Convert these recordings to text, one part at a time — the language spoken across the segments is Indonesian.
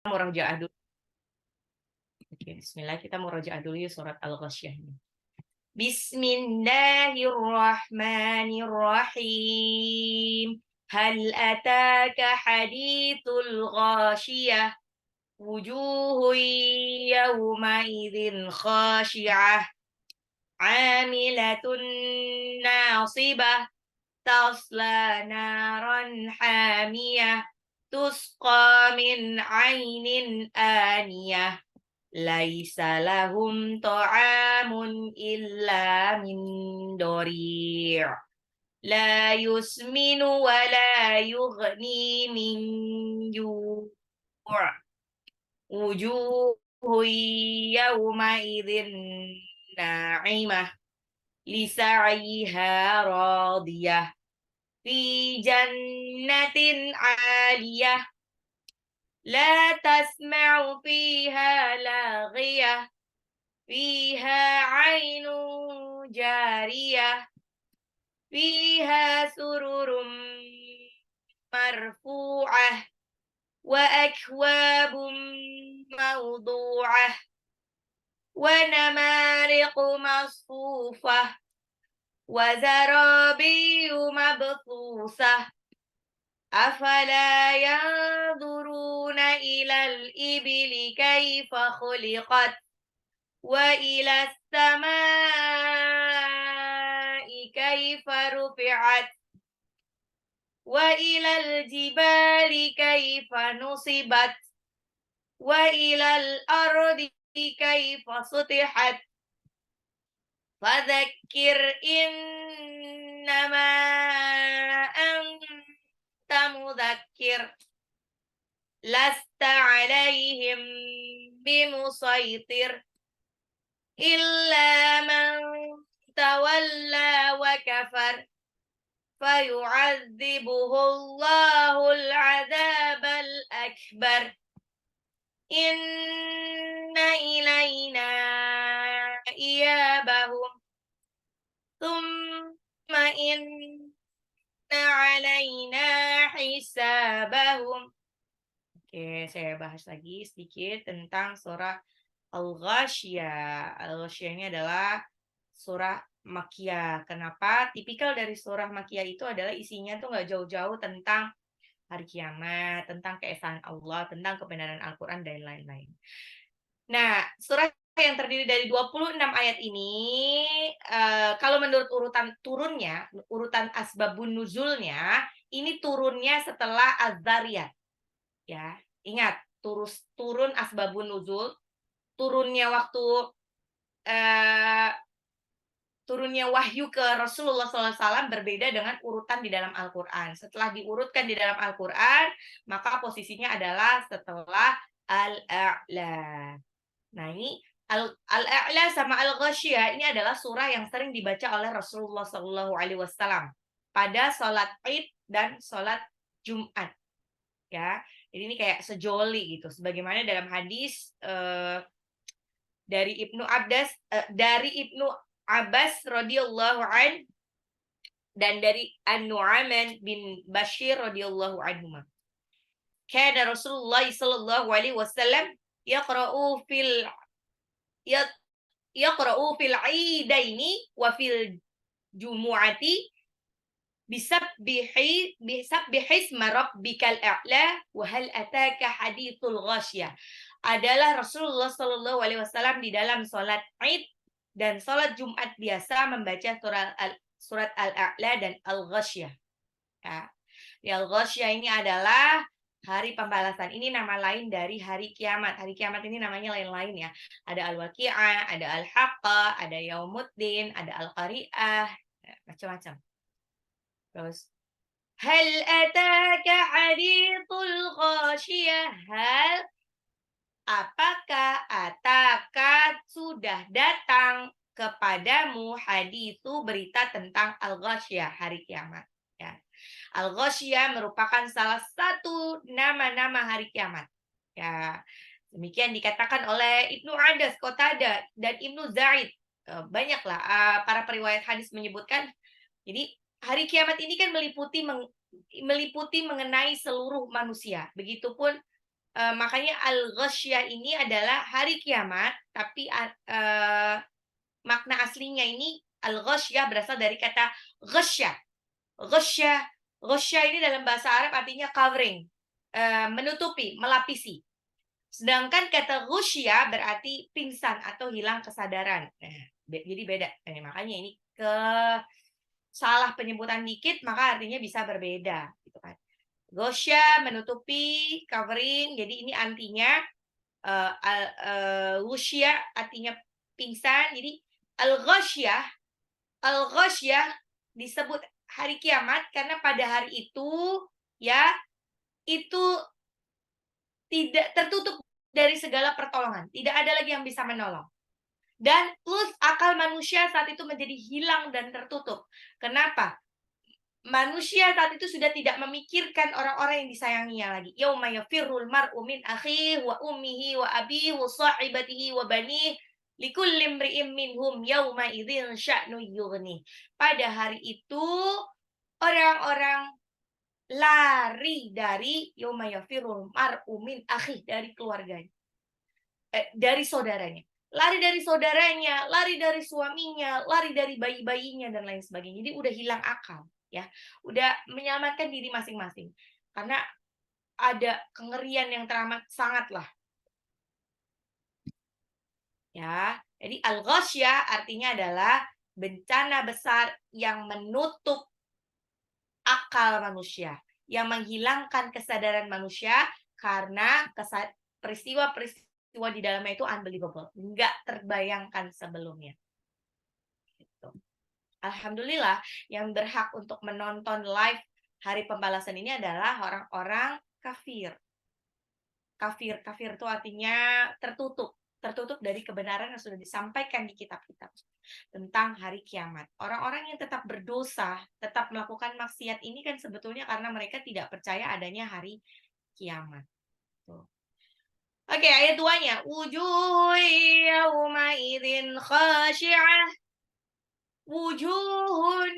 Murojaah dulu. Oke, bismillah, kita murojaah dulu ya surat Al-Ghasyiyah ini. Bismillahirrahmanirrahim. Hal ataka hadithul ghashiyah. Wujuhun yawma idzin khashi'ah. Amilatun nasibah. Tasla naran hamiyah. Tusqa min ainin aniyah. Laisa lahum ta'amun illa min dori' la yusminu wa la yughni min ju' wujuhun yawma idzin na'imah lisa'yiha radiyah fi jannatin 'aliyah la tasma'u fiha laghiyah fiha 'ainun jariyah fiha sururum marfu'ah wa akwabum mawdu'ah wa namariqu masfufah wa zarabiyu mabthusah afala yanzuruna ilal ibili kaifa khuliqat wa ilas samai kaifa rufi'at wa ilal jibali kaifa nusibat wa ilal ardi kaifa sutihat fadzakir innama anta mudzakkir lasta alaihim bimusaitir illa man tawalla wa kafar fayu'adzibuhu Allahul 'adzabal akbar inna ilaina iyabahum thumma inna alaina hisabahum. Oke, saya bahas lagi sedikit tentang surah Al-Ghasyiyah. Al-Ghasyiyah ini adalah surah Makkiyah. Kenapa? Tipikal dari surah Makkiyah itu adalah isinya tuh nggak jauh-jauh tentang hari kiamat, tentang keesaan Allah, tentang kebenaran Al-Quran, dan lain-lain. Nah, surah yang terdiri dari 26 ayat ini, kalau menurut urutan turunnya, urutan asbabun nuzulnya, ini turunnya setelah Az-Zariyat. Ya, ingat, turun asbabun nuzul, turunnya waktu turunnya wahyu ke Rasulullah SAW berbeda dengan urutan di dalam Al-Quran. Setelah diurutkan di dalam Al-Quran, maka posisinya adalah setelah Al-A'la. Nah, ini Al-A'la sama Al-Ghasyiyah ini adalah surah yang sering dibaca oleh Rasulullah SAW pada sholat Id dan sholat Jumat. Ya, jadi ini kayak sejoli gitu. Sebagaimana dalam hadis dari Ibnu Abbas radhiyallahu an dan dari An-Nu'man bin Bashir radhiyallahu anhuma. Kana Rasulullah sallallahu alaihi wasallam yaqra'u fil 'idaini wa fil jumu'ati bisabbihisma rabbikal a'la wa hal ataka hadithul ghasyiyah. Adalah Rasulullah sallallahu alaihi wasallam di dalam salat Id dan sholat Jumat biasa membaca surat Al-A'la dan Al-Ghasyiyah. Ya. Al-Ghasyiyah ini adalah hari pembalasan. Ini nama lain dari hari kiamat. Hari kiamat ini namanya lain-lain ya. Ada Al-Waqi'ah, ada Al-Haqqah, ada Yaumuddin, ada Al-Qari'ah, macam-macam. Terus hal ataka hadithul ghasyiyah. Apakah ataka sudah datang kepadamu hadithu berita tentang Al-Ghasyiyah, hari kiamat. Ya. Al-Ghasyiyah merupakan salah satu nama-nama hari kiamat. Ya. Demikian dikatakan oleh Ibnu Adas, Qatadah, dan Ibnu Zaid. Banyaklah para periwayat hadis menyebutkan. Jadi hari kiamat ini kan meliputi mengenai seluruh manusia. Begitupun Makanya al-ghasyiyah ini adalah hari kiamat, tapi makna aslinya ini al-ghasyiyah berasal dari kata ghasya. Ghasya, ghasya ini dalam bahasa Arab artinya covering, menutupi, melapisi. Sedangkan kata ghusya berarti pingsan atau hilang kesadaran. Nah, jadi beda. Makanya ini salah penyebutan dikit maka artinya bisa berbeda gitu kan. Ghosya menutupi, covering. Jadi ini antinya ghusya artinya pingsan. Jadi al-ghasyah, al-ghasyah disebut hari kiamat karena pada hari itu ya itu tidak tertutup dari segala pertolongan. Tidak ada lagi yang bisa menolong. Dan plus akal manusia saat itu menjadi hilang dan tertutup. Kenapa? Manusia saat itu sudah tidak memikirkan orang-orang yang disayanginya lagi. Yauma yafirrul mar'u min akhihi wa ummihi wa abihi wa sahibatihi wa banihi likulli imri'in minhum yauma idzin sya'nu yughni. Pada hari itu orang-orang lari dari yauma yafirrul mar'u min akhihi, dari keluarganya. Dari saudaranya. Lari dari saudaranya, lari dari suaminya, lari dari bayi-bayinya dan lain sebagainya. Jadi udah hilang akal, ya. Udah menyelamatkan diri masing-masing. Karena ada kengerian yang teramat sangatlah. Ya. Jadi al-ghasyah artinya adalah bencana besar yang menutup akal manusia, yang menghilangkan kesadaran manusia karena peristiwa-peristiwa di dalamnya itu unbelievable, nggak terbayangkan sebelumnya. Gitu. Alhamdulillah, yang berhak untuk menonton live hari pembalasan ini adalah orang-orang kafir. Kafir itu artinya tertutup dari kebenaran yang sudah disampaikan di kitab-kitab tentang hari kiamat. Orang-orang yang tetap berdosa, tetap melakukan maksiat ini kan sebetulnya karena mereka tidak percaya adanya hari kiamat. Tuh. Oke, ayat 2-nya. Wujuh yauma idzin khashi'ah. Wujuhun,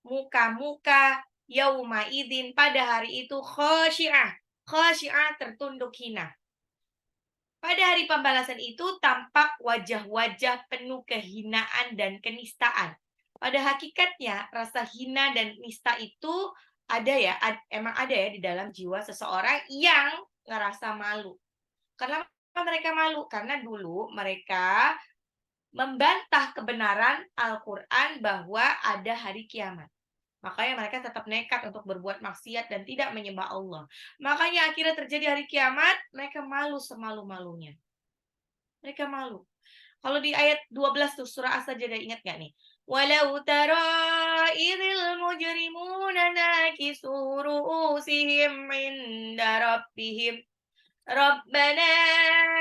muka-muka yauma idzin pada hari itu khashi'ah. Khashi'ah tertunduk hina. Pada hari pembalasan itu tampak wajah-wajah penuh kehinaan dan kenistaan. Pada hakikatnya rasa hina dan nista itu ada ya, emang ada ya di dalam jiwa seseorang yang ngerasa malu. Kenapa mereka malu? Karena dulu mereka membantah kebenaran Al-Quran bahwa ada hari kiamat. Makanya mereka tetap nekat untuk berbuat maksiat dan tidak menyembah Allah. Makanya akhirnya terjadi hari kiamat, mereka malu semalu-malunya. Mereka malu. Kalau di ayat 12 tuh surah As-Sajdah, ingat nggak nih? Walau tara idhil mujrimuna nakisu ru'usihim inda rabbihim Rabbana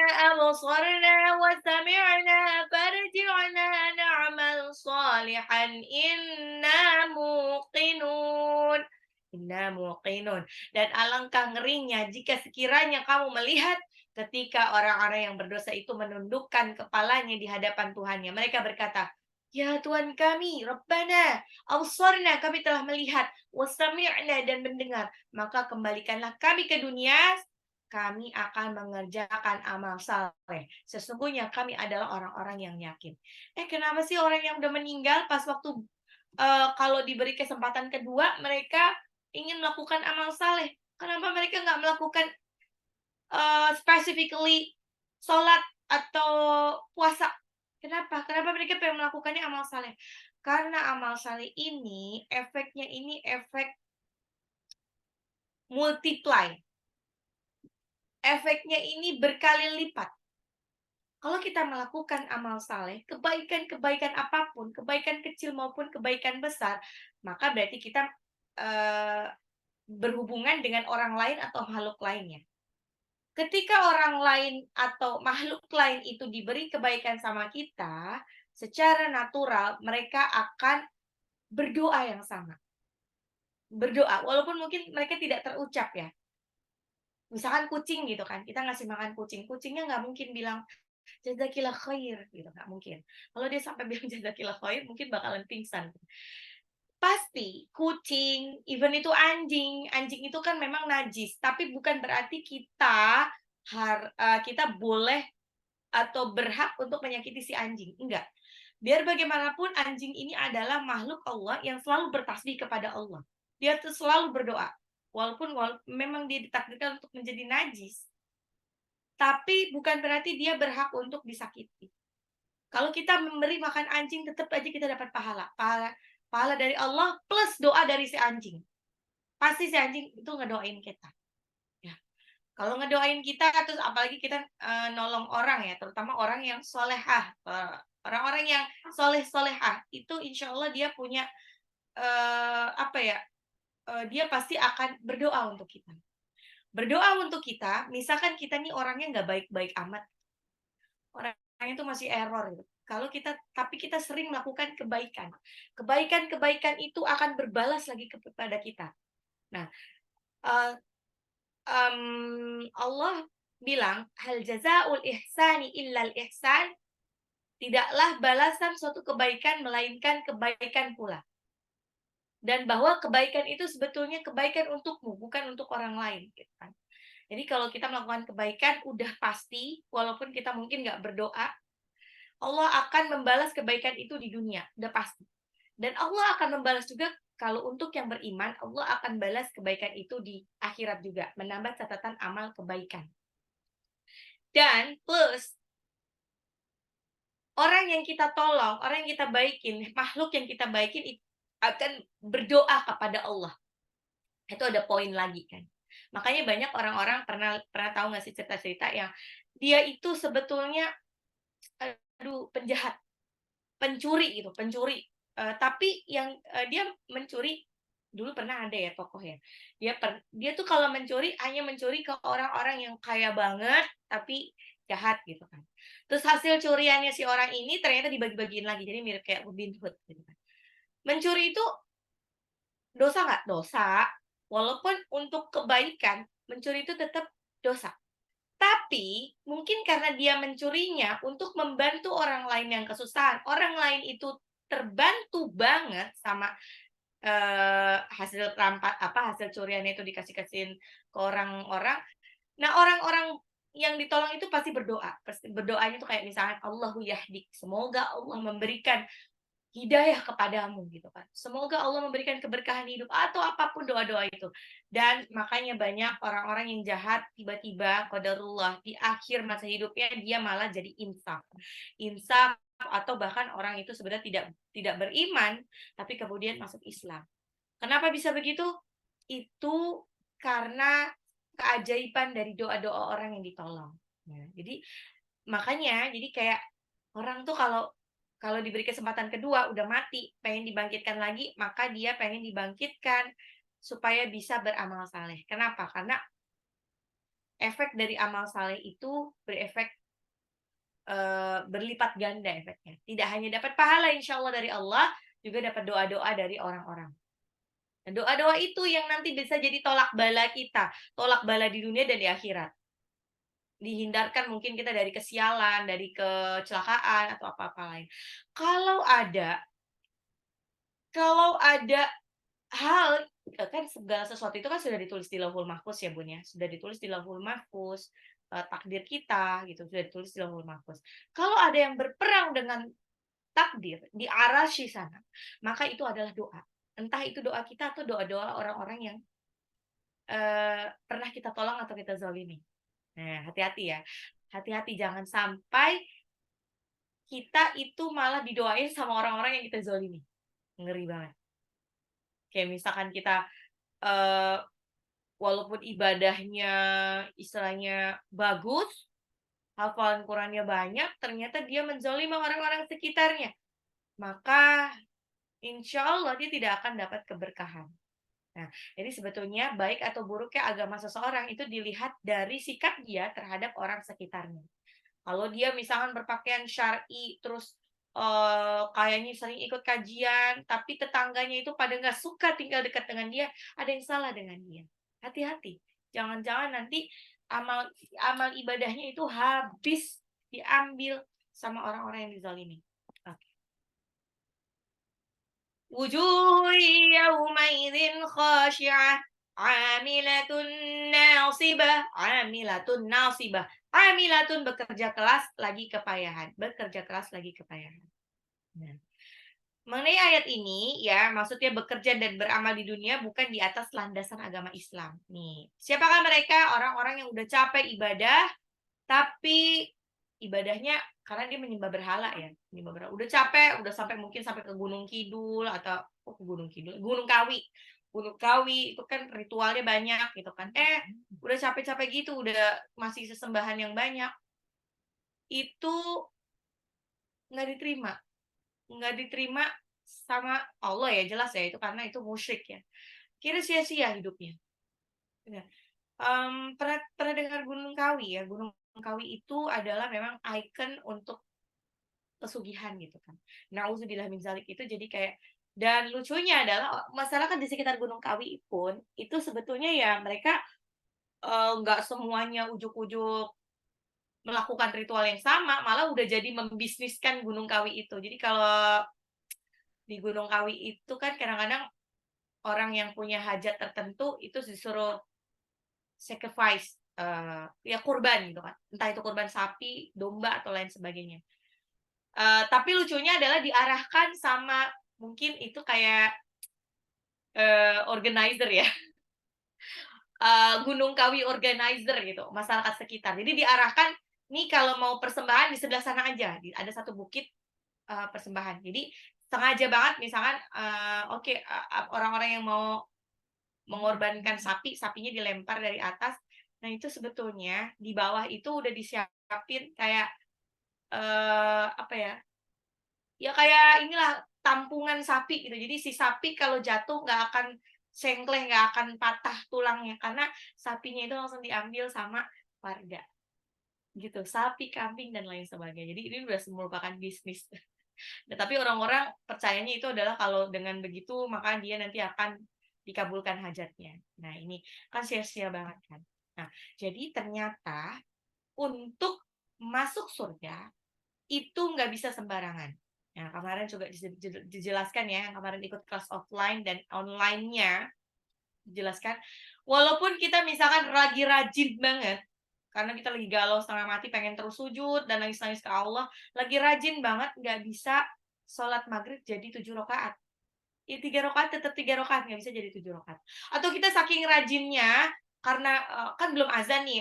absarna wa sami'na farji'na na'mal salihan inna muqinun. Inna muqinun. Dan alangkah ngerinya jika sekiranya kamu melihat ketika orang-orang yang berdosa itu menundukkan kepalanya di hadapan Tuhannya. Mereka berkata, "Ya Tuhan kami, Rabbana, absarna, kami telah melihat, wasami'na dan mendengar, maka kembalikanlah kami ke dunia, kami akan mengerjakan amal saleh. Sesungguhnya kami adalah orang-orang yang yakin." Kenapa sih orang yang udah meninggal pas waktu kalau diberi kesempatan kedua mereka ingin melakukan amal saleh? Kenapa mereka nggak melakukan specifically sholat atau puasa? Kenapa? Kenapa mereka pengen melakukannya amal saleh? Karena amal saleh ini efeknya ini efek multiply. Efeknya ini berkali lipat. Kalau kita melakukan amal saleh, kebaikan-kebaikan apapun, kebaikan kecil maupun kebaikan besar, maka berarti kita berhubungan dengan orang lain atau makhluk lainnya. Ketika orang lain atau makhluk lain itu diberi kebaikan sama kita, secara natural mereka akan berdoa yang sama. Berdoa, walaupun mungkin mereka tidak terucap ya. Misalkan kucing gitu kan, kita ngasih makan kucing, kucingnya nggak mungkin bilang jazakillah khair gitu, nggak mungkin. Kalau dia sampai bilang jazakillah khair, mungkin bakalan pingsan. Pasti, kucing, even itu anjing. Anjing itu kan memang najis, tapi bukan berarti kita boleh atau berhak untuk menyakiti si anjing, enggak. Biar bagaimanapun anjing ini adalah makhluk Allah yang selalu bertasbih kepada Allah. Dia tuh selalu berdoa, walaupun memang dia ditakdirkan untuk menjadi najis, tapi bukan berarti dia berhak untuk disakiti. Kalau kita memberi makan anjing, tetap aja kita dapat pahala. Pahala dari Allah plus doa dari si anjing. Pasti si anjing itu ngedoain kita. Ya. Kalau ngedoain kita, terus apalagi kita nolong orang ya, terutama orang yang solehah, orang-orang yang solehah, itu insya Allah dia punya apa ya? Dia pasti akan berdoa untuk kita. Berdoa untuk kita, misalkan kita nih orangnya nggak baik-baik amat, orangnya itu masih error gitu. Kalau tapi kita sering melakukan kebaikan. Kebaikan-kebaikan itu akan berbalas lagi kepada kita. Nah, eee, Allah bilang, "Hal jazaa'ul ihsani illal ihsan." Tidaklah balasan suatu kebaikan melainkan kebaikan pula. Dan bahwa kebaikan itu sebetulnya kebaikan untukmu, bukan untuk orang lain, gitu kan. Jadi kalau kita melakukan kebaikan, udah pasti, walaupun kita mungkin nggak berdoa, Allah akan membalas kebaikan itu di dunia, udah pasti. Dan Allah akan membalas juga kalau untuk yang beriman, Allah akan balas kebaikan itu di akhirat juga, menambah catatan amal kebaikan. Dan plus, orang yang kita tolong, orang yang kita baikin, makhluk yang kita baikin akan berdoa kepada Allah. Itu ada poin lagi kan. Makanya banyak orang-orang pernah tahu nggak sih cerita-cerita yang dia itu sebetulnya penjahat, pencuri gitu, pencuri. Tapi yang dia mencuri dulu pernah ada ya tokoh ya. Dia tuh kalau mencuri hanya mencuri ke orang-orang yang kaya banget tapi jahat gitu kan. Terus hasil curiannya si orang ini ternyata dibagi-bagiin lagi. Jadi mirip kayak Robin Hood gitu kan. Mencuri itu dosa nggak? Dosa. Walaupun untuk kebaikan, mencuri itu tetap dosa. Tapi mungkin karena dia mencurinya untuk membantu orang lain yang kesusahan, orang lain itu terbantu banget sama hasil curiannya itu dikasih-kasihin ke orang-orang. Nah, orang-orang yang ditolong itu pasti berdoa. Pasti berdoanya tuh kayak misalnya Allahu yahdik, semoga Allah memberikan hidayah kepadamu gitu kan. Semoga Allah memberikan keberkahan hidup atau apapun doa-doa itu. Dan makanya banyak orang-orang yang jahat tiba-tiba qadarullah di akhir masa hidupnya dia malah jadi insaf. Insaf atau bahkan orang itu sebenarnya tidak beriman tapi kemudian masuk Islam. Kenapa bisa begitu? Itu karena keajaiban dari doa-doa orang yang ditolong. Nah, jadi makanya jadi kayak orang tuh kalau kalau diberi kesempatan kedua udah mati, pengen dibangkitkan lagi, maka dia pengen dibangkitkan supaya bisa beramal saleh. Kenapa? Karena efek dari amal saleh itu berefek berlipat ganda efeknya. Tidak hanya dapat pahala insya Allah dari Allah, juga dapat doa-doa dari orang-orang. Dan doa-doa itu yang nanti bisa jadi tolak bala kita, tolak bala di dunia dan di akhirat. Dihindarkan mungkin kita dari kesialan, dari kecelakaan atau apa-apa lain. Kalau ada kalau ada hal kan segala sesuatu itu kan sudah ditulis di Lauhul Mahfuz ya, Bun, ya. Sudah ditulis di Lauhul Mahfuz, takdir kita gitu sudah ditulis di Lauhul Mahfuz. Kalau ada yang berperang dengan takdir di arasy sana, maka itu adalah doa. Entah itu doa kita atau doa-doa orang-orang yang pernah kita tolong atau kita zalimi. Nah, hati-hati ya. Hati-hati jangan sampai kita itu malah didoain sama orang-orang yang kita zalimi. Ngeri banget. Kayak misalkan kita eee, walaupun ibadahnya istilahnya bagus, hafalan Qurannya banyak, ternyata dia menzalimi orang-orang sekitarnya. Maka insya Allah dia tidak akan dapat keberkahan. Nah, jadi sebetulnya baik atau buruknya agama seseorang itu dilihat dari sikap dia terhadap orang sekitarnya. Kalau dia misalkan berpakaian syar'i, terus kayaknya sering ikut kajian, tapi tetangganya itu pada nggak suka tinggal dekat dengan dia, ada yang salah dengan dia. Hati-hati, jangan-jangan nanti amal amal ibadahnya itu habis diambil sama orang-orang yang dizalimi. Oke. wujuhun yawmaidzin khashi'ah, 'amilatun nasibah, 'amilatun nasibah. 'Amilatun bekerja keras lagi kepayahan, bekerja keras lagi kepayahan. Nah, mengenai ayat ini ya, maksudnya bekerja dan beramal di dunia bukan di atas landasan agama Islam. Nih, siapakah mereka? Orang-orang yang udah capek ibadah, tapi ibadahnya karena dia menyembah berhala ya, menyembah berhala. Udah capek, udah sampai mungkin sampai ke Gunung Kidul atau ke Gunung Kidul, Gunung Kawi. Gunung Kawi itu kan ritualnya banyak gitu kan. Udah capek-capek gitu, udah masih sesembahan yang banyak. Itu nggak diterima. Nggak diterima sama Allah ya, jelas ya itu karena itu musyrik ya. Kira sia-sia hidupnya. Ya. Pernah pernah dengar Gunung Kawi ya? Gunung Kawi itu adalah memang ikon untuk pesugihan gitu kan. Nauzubillah min dzalik itu jadi kayak dan lucunya adalah masyarakat di sekitar Gunung Kawi pun itu sebetulnya ya mereka nggak semuanya ujuk-ujuk melakukan ritual yang sama, malah udah jadi membisniskan Gunung Kawi itu. Jadi kalau di Gunung Kawi itu kan kadang-kadang orang yang punya hajat tertentu itu disuruh sacrifice, ya kurban gitu kan. Entah itu kurban sapi, domba, atau lain sebagainya. Tapi lucunya adalah diarahkan sama mungkin itu kayak, organizer ya, Gunung Kawi organizer gitu, masyarakat sekitar. Jadi diarahkan, nih kalau mau persembahan di sebelah sana aja, ada satu bukit, persembahan. Jadi sengaja banget misalkan, oke, orang-orang yang mau mengorbankan sapi, sapinya dilempar dari atas. Nah, itu sebetulnya di bawah itu udah disiapin kayak, apa ya, ya kayak inilah tampungan sapi gitu. Jadi si sapi kalau jatuh nggak akan sengkleh, nggak akan patah tulangnya karena sapinya itu langsung diambil sama warga. Gitu, sapi, kambing dan lain sebagainya. Jadi ini udah merupakan bisnis. Nah, tapi orang-orang percayanya itu adalah kalau dengan begitu maka dia nanti akan dikabulkan hajatnya. Nah, ini kan sia-sia banget kan. Nah, jadi ternyata untuk masuk surga itu nggak bisa sembarangan. Nah, kemarin juga dijelaskan ya, yang kemarin ikut kelas offline dan online-nya dijelaskan, walaupun kita misalkan lagi rajin banget, karena kita lagi galau setengah mati pengen terus sujud dan nangis-nangis ke Allah, lagi rajin banget nggak bisa sholat maghrib jadi 7 rakaat. Ya 3 rakaat tetap 3 rakaat, nggak bisa jadi 7 rakaat. Atau kita saking rajinnya, karena, kan belum azan nih,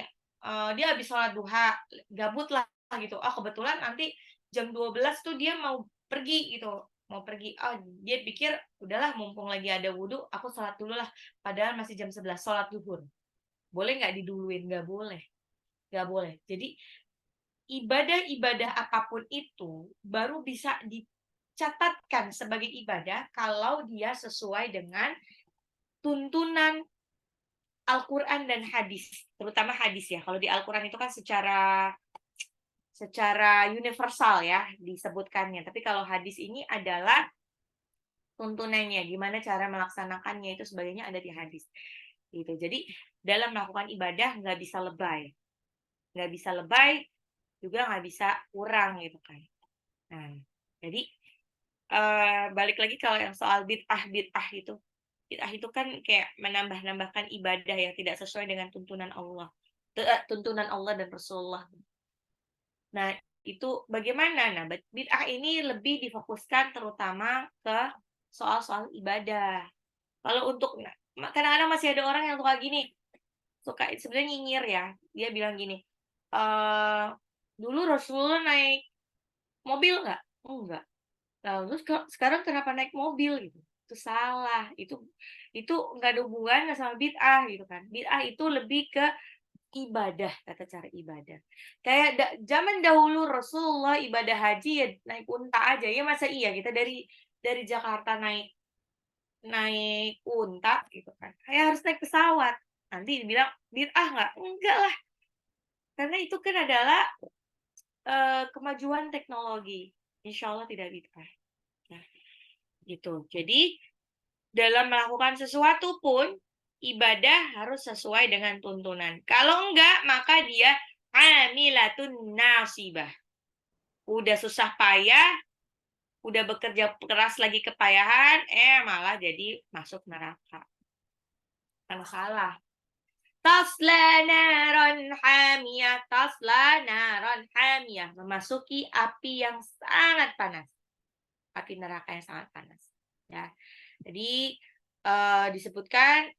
dia habis sholat duha, gabut lah gitu, oh kebetulan nanti jam 12 tuh dia mau pergi gitu, mau pergi, oh dia pikir, "Udahlah mumpung lagi ada wudhu, aku sholat dulu lah." Padahal masih jam 11 sholat zuhur. Boleh nggak diduluin? Nggak boleh, nggak boleh. Jadi ibadah-ibadah apapun itu baru bisa dicatatkan sebagai ibadah kalau dia sesuai dengan tuntunan Al-Quran dan hadis, terutama hadis ya. Kalau di Al-Quran itu kan secara universal ya disebutkannya. Tapi kalau hadis ini adalah tuntunannya, gimana cara melaksanakannya itu sebagainya ada di hadis. Gitu. Jadi dalam melakukan ibadah nggak bisa lebay, nggak bisa lebay, juga nggak bisa kurang gitu kan. Nah, jadi balik lagi kalau yang soal bid'ah itu. Bid'ah itu kan kayak menambah-nambahkan ibadah yang tidak sesuai dengan tuntunan Allah. Tuntunan Allah dan Rasulullah. Nah, itu bagaimana? Nah, bid'ah ini lebih difokuskan terutama ke soal-soal ibadah. Kalau untuk kadang-kadang masih ada orang yang suka gini, suka sebenarnya nyinyir ya. Dia bilang gini, eee, "Dulu Rasulullah naik mobil nggak?" "Enggak." Nah, terus sekarang kenapa naik mobil gitu? Itu salah, itu nggak ada hubungannya sama bid'ah gitu kan. Bid'ah itu lebih ke ibadah, tata cara ibadah. Kayak zaman dahulu Rasulullah ibadah haji ya naik unta aja, ya masa iya kita dari Jakarta naik naik unta gitu kan, kayak harus naik pesawat. Nanti dibilang bid'ah nggak? Enggak lah, karena itu kan adalah, kemajuan teknologi. Insya Allah tidak bid'ah. Nah, gitu. Jadi dalam melakukan sesuatu pun, ibadah harus sesuai dengan tuntunan. Kalau enggak, maka dia amilatun nasibah. Udah susah payah, udah bekerja keras lagi kepayahan, malah jadi masuk neraka. Kan salah. Tasla naron hamiyah, tasla naron hamiyah, memasuki api yang sangat panas. Api neraka yang sangat panas. Ya. Jadi disebutkan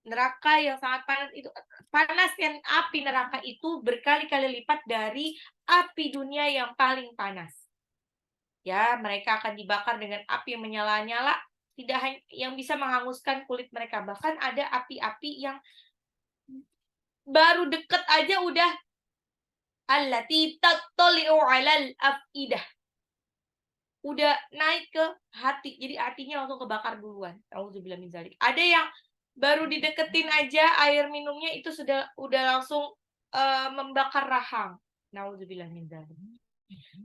neraka yang sangat panas itu, panasnya api neraka itu berkali-kali lipat dari api dunia yang paling panas. Ya, mereka akan dibakar dengan api yang menyala-nyala, tidak hanya yang bisa menghanguskan kulit mereka, bahkan ada api-api yang baru deket aja udah allati tattali'u 'alal afidah. Udah naik ke hati, jadi hatinya langsung kebakar duluan. Auzubillah min dzalik. Ada yang baru dideketin aja air minumnya itu udah langsung membakar rahang. Nauzubillah min dzalik.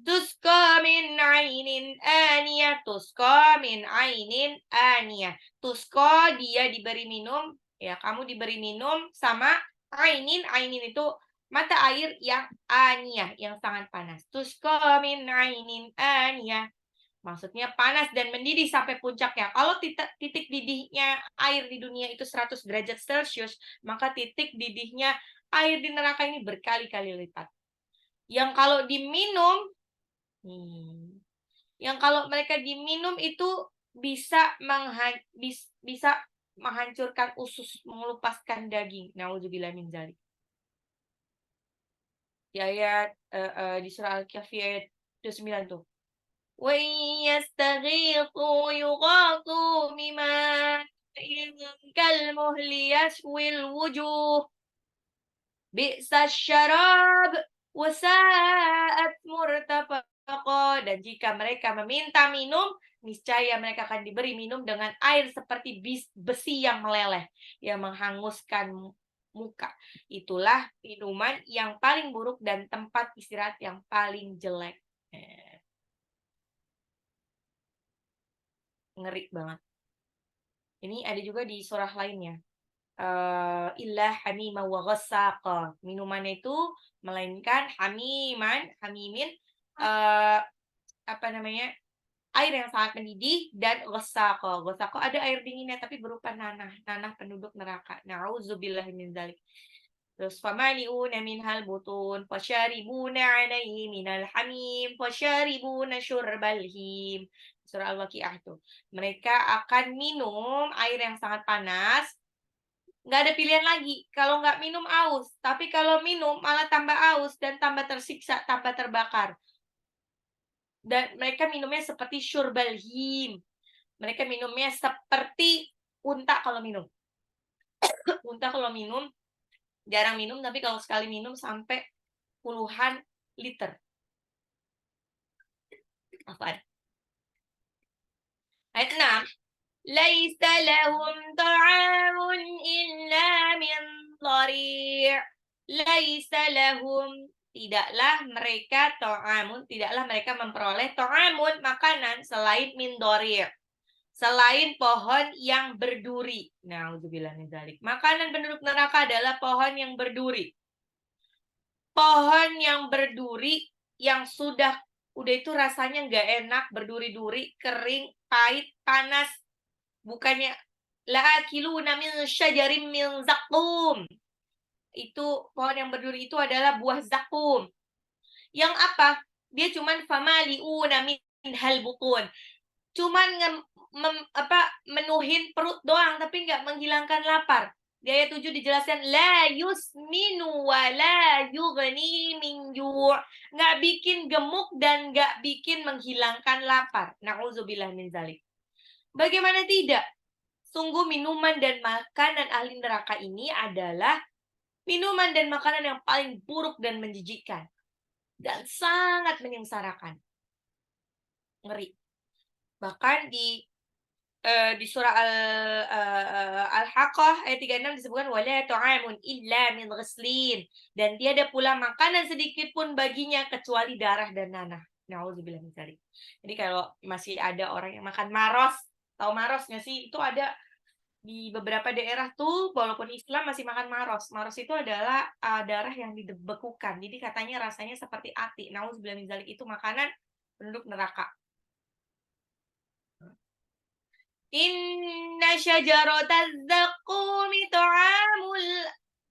Tusqa min ainin aniyah, tusqa min ainin aniyah. Tusqa dia diberi minum, ya kamu diberi minum sama ainin itu mata air yang aniyah, yang sangat panas. Tusqa min ainin aniyah. Maksudnya panas dan mendidih sampai puncaknya. Kalau titik didihnya air di dunia itu 100 derajat Celcius, maka titik didihnya air di neraka ini berkali-kali lipat. Yang kalau diminum, yang kalau mereka diminum itu bisa menghancurkan usus, mengelupaskan daging. Nauzubillah min dzalik. Di ayat di surah Al-Kahfi ayat 29 tuh. وَإِنْ يَسْتَغِيثُوا يُغَاثُوا بِمَاءٍ كَالْمُهْلِ يَشْوِي الْوُجُوهَ بِئْسَ الشَّرَابُ وَسَاءَتْ مُرْتَفَقًا. Dan jika mereka meminta minum, niscaya mereka akan diberi minum dengan air seperti besi yang meleleh, yang menghanguskan muka. Itulah minuman yang paling buruk dan tempat istirahat yang paling jelek. Ngeri banget. Ini ada juga di surah lainnya. Illa hamima wa ghassaqa. Minumannya itu melainkan hamimin air yang sangat mendidih, dan ghassaqa. Ghassaqa ada air dinginnya tapi berupa nanah penduduk neraka. Nauzubillahi min dzalik. Terus famali'una minhal butun fasyaribuna 'alaihi minal hamim fasyaribuna syurbal him. Surah Al-Waqiah tuh. Mereka akan minum air yang sangat panas. Nggak ada pilihan lagi. Kalau nggak minum aus. Tapi kalau minum malah tambah aus dan tambah tersiksa, tambah terbakar. Dan mereka minumnya seperti syurbal him. Mereka minumnya seperti unta kalau minum. Unta kalau minum jarang minum, tapi kalau sekali minum sampai puluhan liter. Apa? Ayat 6. Laisa lahum ta'amun illa min dhari'. Laisa lahum, tidaklah mereka ta'amun, tidaklah mereka memperoleh ta'amun, makanan selain min dhari'. Selain pohon yang berduri. Nauzubillah min dzalik. Makanan penduduk neraka adalah pohon yang berduri. Pohon yang berduri yang udah itu rasanya nggak enak, berduri-duri, kering, pahit, panas. Bukannya la'akiluna min syajarin min zakum. Itu pohon yang berduri itu adalah buah zakum. Yang apa? Dia cuman famali'una min halbutun. Cuman menuhin perut doang tapi nggak menghilangkan lapar. Di ayat 7 dijelaskan la yusminu wa la yughni min ju'. Nggak bikin gemuk dan nggak bikin menghilangkan lapar. Nauzubillah min dzalik. Bagaimana tidak? Sungguh minuman dan makanan ahli neraka ini adalah minuman dan makanan yang paling buruk dan menjijikkan. Dan sangat menyengsarakan. Ngeri. Bahkan di surah Al-Haqqah ayat 36 disebutkan wala ta'amun illa min ghislin, dan tiada pula makanan sedikit pun baginya kecuali darah dan nanah. Nauzubillah min dzalik. Jadi kalau masih ada orang yang makan maros, tahu maros nggak sih? Itu ada di beberapa daerah tuh, walaupun Islam masih makan maros. Maros itu adalah darah yang dibekukan. Jadi katanya rasanya seperti ati. Nauzubillah min dzalik, itu makanan penduduk neraka. Inna syajarataz zaqqumi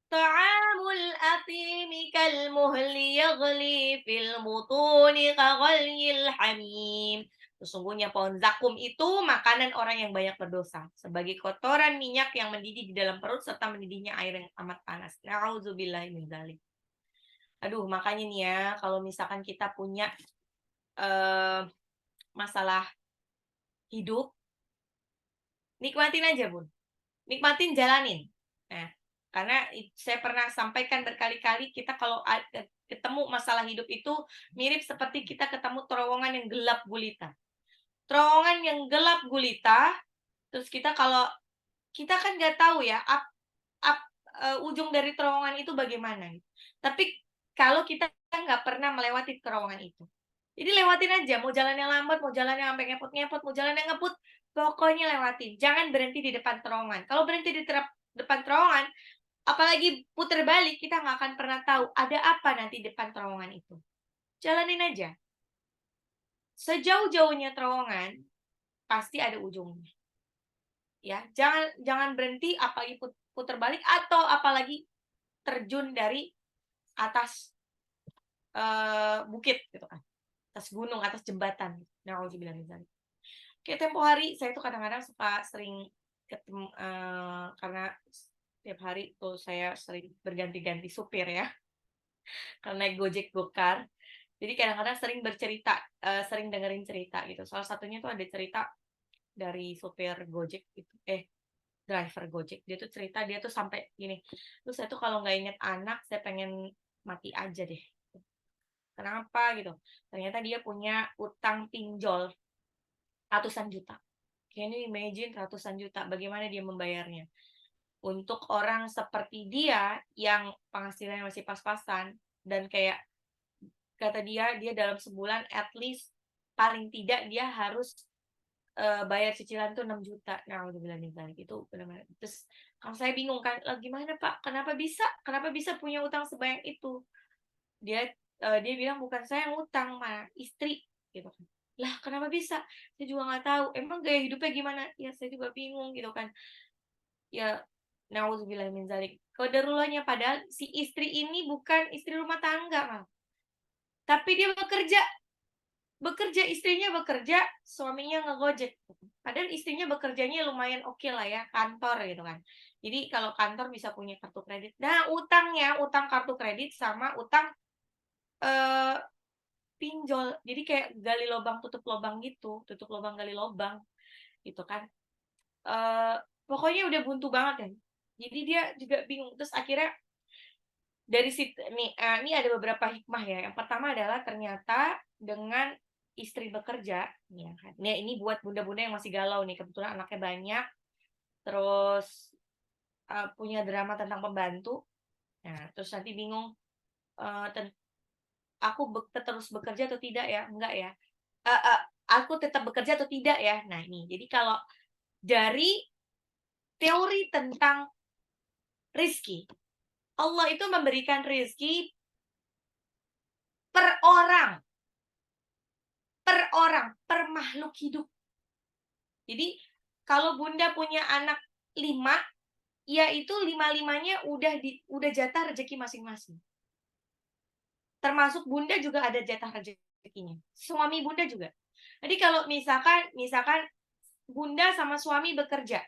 ta'amul athimi kal muhli yaghli fil butuni kaghalyil hamim. Sesungguhnya pohon zakum itu makanan orang yang banyak berdosa, sebagai kotoran minyak yang mendidih di dalam perut serta mendidihnya air yang amat panas. Na'udzubillahi min dzalik. Aduh, makanya nih ya, kalau misalkan kita punya masalah hidup, nikmatin aja, Bun. Nikmatin, jalanin. Nah, karena saya pernah sampaikan berkali-kali, kita kalau ketemu masalah hidup itu mirip seperti kita ketemu terowongan yang gelap gulita. Terowongan yang gelap gulita, terus kita kan nggak tahu ya, ujung dari terowongan itu bagaimana. Tapi kalau kita nggak pernah melewati terowongan itu. Jadi lewatin aja, mau jalannya lambat, mau jalannya sampai ngepot-ngepot, mau jalannya ngebut, pokoknya lewatin. Jangan berhenti di depan terowongan. Kalau berhenti di depan terowongan, apalagi puter balik, kita nggak akan pernah tahu ada apa nanti depan terowongan itu. Jalanin aja. Sejauh-jauhnya terowongan, pasti ada ujungnya. Ya, jangan berhenti, apalagi puter balik, atau apalagi terjun dari atas bukit gitu kan, atas gunung, atas jembatan. Nauzubillah min dzalik. Kayak tempo hari saya tuh kadang-kadang sering ketemu, karena setiap hari tuh saya sering berganti-ganti supir ya, karena naik Gojek Gokar. Jadi kadang-kadang sering bercerita, sering dengerin cerita gitu. Salah satunya tuh ada cerita dari supir Gojek gitu, driver Gojek. Dia tuh cerita, dia tuh sampai gini, "Terus saya tuh kalau nggak inget anak, saya pengen mati aja deh." Kenapa gitu? Ternyata dia punya utang pinjol ratusan juta. Can you imagine, ratusan juta, bagaimana dia membayarnya? Untuk orang seperti dia yang penghasilannya masih pas-pasan dan kayak kata dia dalam sebulan at least paling tidak dia harus bayar cicilan tuh 6 juta. Nah, udah bilang itu benar-benar. Terus kalau saya bingung kan, lah gimana Pak? Kenapa bisa? Kenapa bisa punya utang sebanyak itu? Dia bilang bukan saya yang utang, mah istri gitu kan. Lah kenapa bisa? Saya juga nggak tahu. Emang gaya hidupnya gimana? Ya saya juga bingung gitu kan. Ya, nauzubillah min dzalik. Qadarullah, padahal si istri ini bukan istri rumah tangga, Mal. Tapi dia bekerja, istrinya bekerja, suaminya ngegojek. Padahal istrinya bekerjanya lumayan oke lah ya, kantor gitu kan. Jadi kalau kantor bisa punya kartu kredit. Nah, utangnya, utang kartu kredit sama utang eh, pinjol. Jadi kayak gali lubang tutup lubang gitu, tutup lubang gali lubang gitu kan. Eh, pokoknya udah buntu banget kan. Jadi dia juga bingung. Terus akhirnya dari situ nih, ini ada beberapa hikmah ya. Yang pertama adalah ternyata dengan istri bekerja, ya kan. Nih ini buat bunda-bunda yang masih galau nih, kebetulan anaknya banyak, terus punya drama tentang pembantu. Nah, terus nanti bingung, aku terus bekerja atau tidak ya? Enggak ya. Aku tetap bekerja atau tidak ya? Nah, ini. Jadi kalau dari teori tentang rizki, Allah itu memberikan rizki per orang, per makhluk hidup. Jadi kalau bunda punya anak 5, ya itu 5-5-nya udah jatah rezeki masing-masing. Termasuk bunda juga ada jatah rezekinya. Suami bunda juga. Jadi kalau misalkan bunda sama suami bekerja,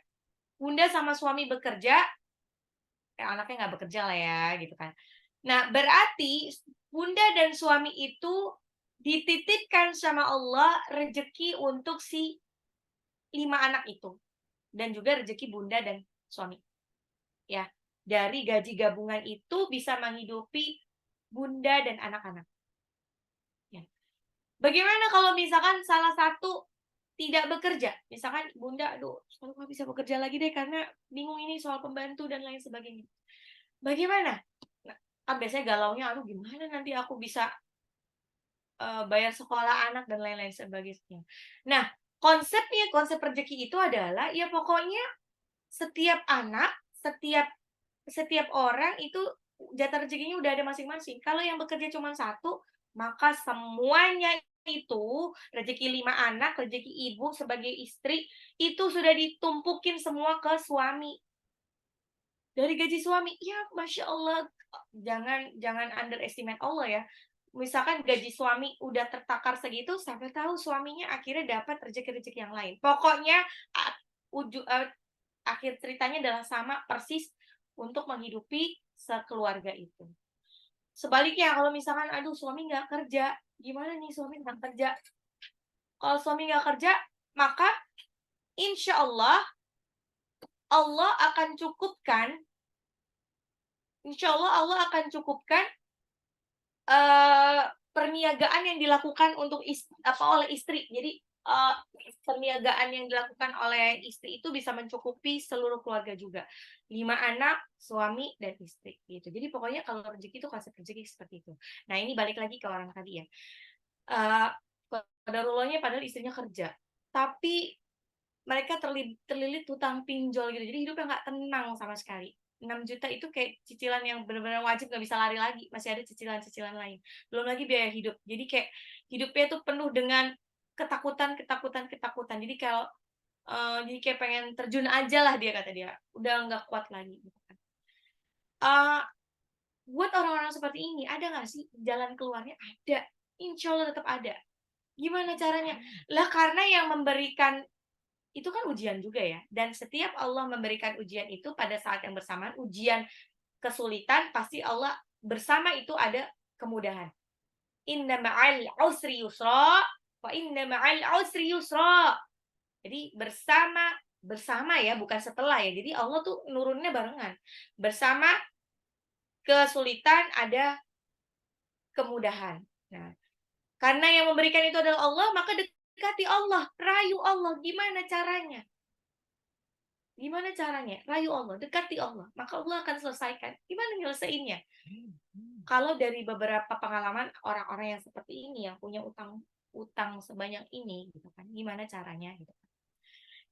anaknya nggak bekerja lah ya, gitu kan. Nah, berarti bunda dan suami itu dititipkan sama Allah rezeki untuk si 5 anak itu. Dan juga rezeki bunda dan suami. Ya, dari gaji gabungan itu bisa menghidupi bunda dan anak-anak. Ya. Bagaimana kalau misalkan salah satu tidak bekerja? Misalkan bunda, aduh, saya nggak bisa bekerja lagi deh karena bingung ini soal pembantu dan lain sebagainya. Bagaimana? Nah, kan biasanya galaunya, aduh gimana nanti aku bisa bayar sekolah anak dan lain-lain sebagainya. Nah, konsep rezeki itu adalah ya pokoknya setiap anak, setiap orang itu jatah rezekinya udah ada masing-masing. Kalau yang bekerja cuma satu, maka semuanya itu, rezeki 5 anak, rezeki ibu sebagai istri, itu sudah ditumpukin semua ke suami. Dari gaji suami, ya Masya Allah, jangan jangan underestimate Allah ya. Misalkan gaji suami udah tertakar segitu, sampai tahu suaminya akhirnya dapat rezeki-rezeki yang lain. Pokoknya akhir ceritanya adalah sama persis untuk menghidupi sekeluarga itu. Sebaliknya kalau misalkan, aduh suami nggak kerja, gimana nih suami nggak kerja? Kalau suami nggak kerja, maka insya Allah Allah akan cukupkan, insya Allah akan cukupkan perniagaan yang dilakukan untuk oleh istri. Jadi perniagaan yang dilakukan oleh istri itu bisa mencukupi seluruh keluarga juga. 5 anak, suami dan istri gitu. Jadi pokoknya kalau rezeki itu konsep rezeki seperti itu. Nah, ini balik lagi ke orang tadi ya. Qadarullahnya padahal istrinya kerja. Tapi mereka terlilit hutang pinjol gitu. Jadi hidupnya nggak tenang sama sekali. 6 juta itu kayak cicilan yang benar-benar wajib nggak bisa lari lagi, masih ada cicilan-cicilan lain. Belum lagi biaya hidup. Jadi kayak hidupnya tuh penuh dengan ketakutan. Jadi kalau jadi kayak pengen terjun aja lah dia kata dia, udah nggak kuat lagi gitu kan. Buat orang-orang seperti ini ada nggak sih jalan keluarnya? Ada, insya Allah tetap ada. Gimana caranya? Lah karena yang memberikan itu kan ujian juga ya. Dan setiap Allah memberikan ujian itu pada saat yang bersamaan, ujian kesulitan pasti Allah bersama itu ada kemudahan. Inna ma'al usri yusra wa inna ma'al usri yusra. Jadi bersama ya, bukan setelah ya. Jadi Allah tuh nurunnya barengan. Bersama kesulitan ada kemudahan. Nah, karena yang memberikan itu adalah Allah, maka dekati Allah, rayu Allah. Gimana caranya? Gimana caranya? Rayu Allah, dekati Allah, maka Allah akan selesaikan. Gimana nyelesainnya? Kalau dari beberapa pengalaman orang-orang yang seperti ini, yang punya utang sebanyak ini, gitu kan, gimana caranya? Gitu.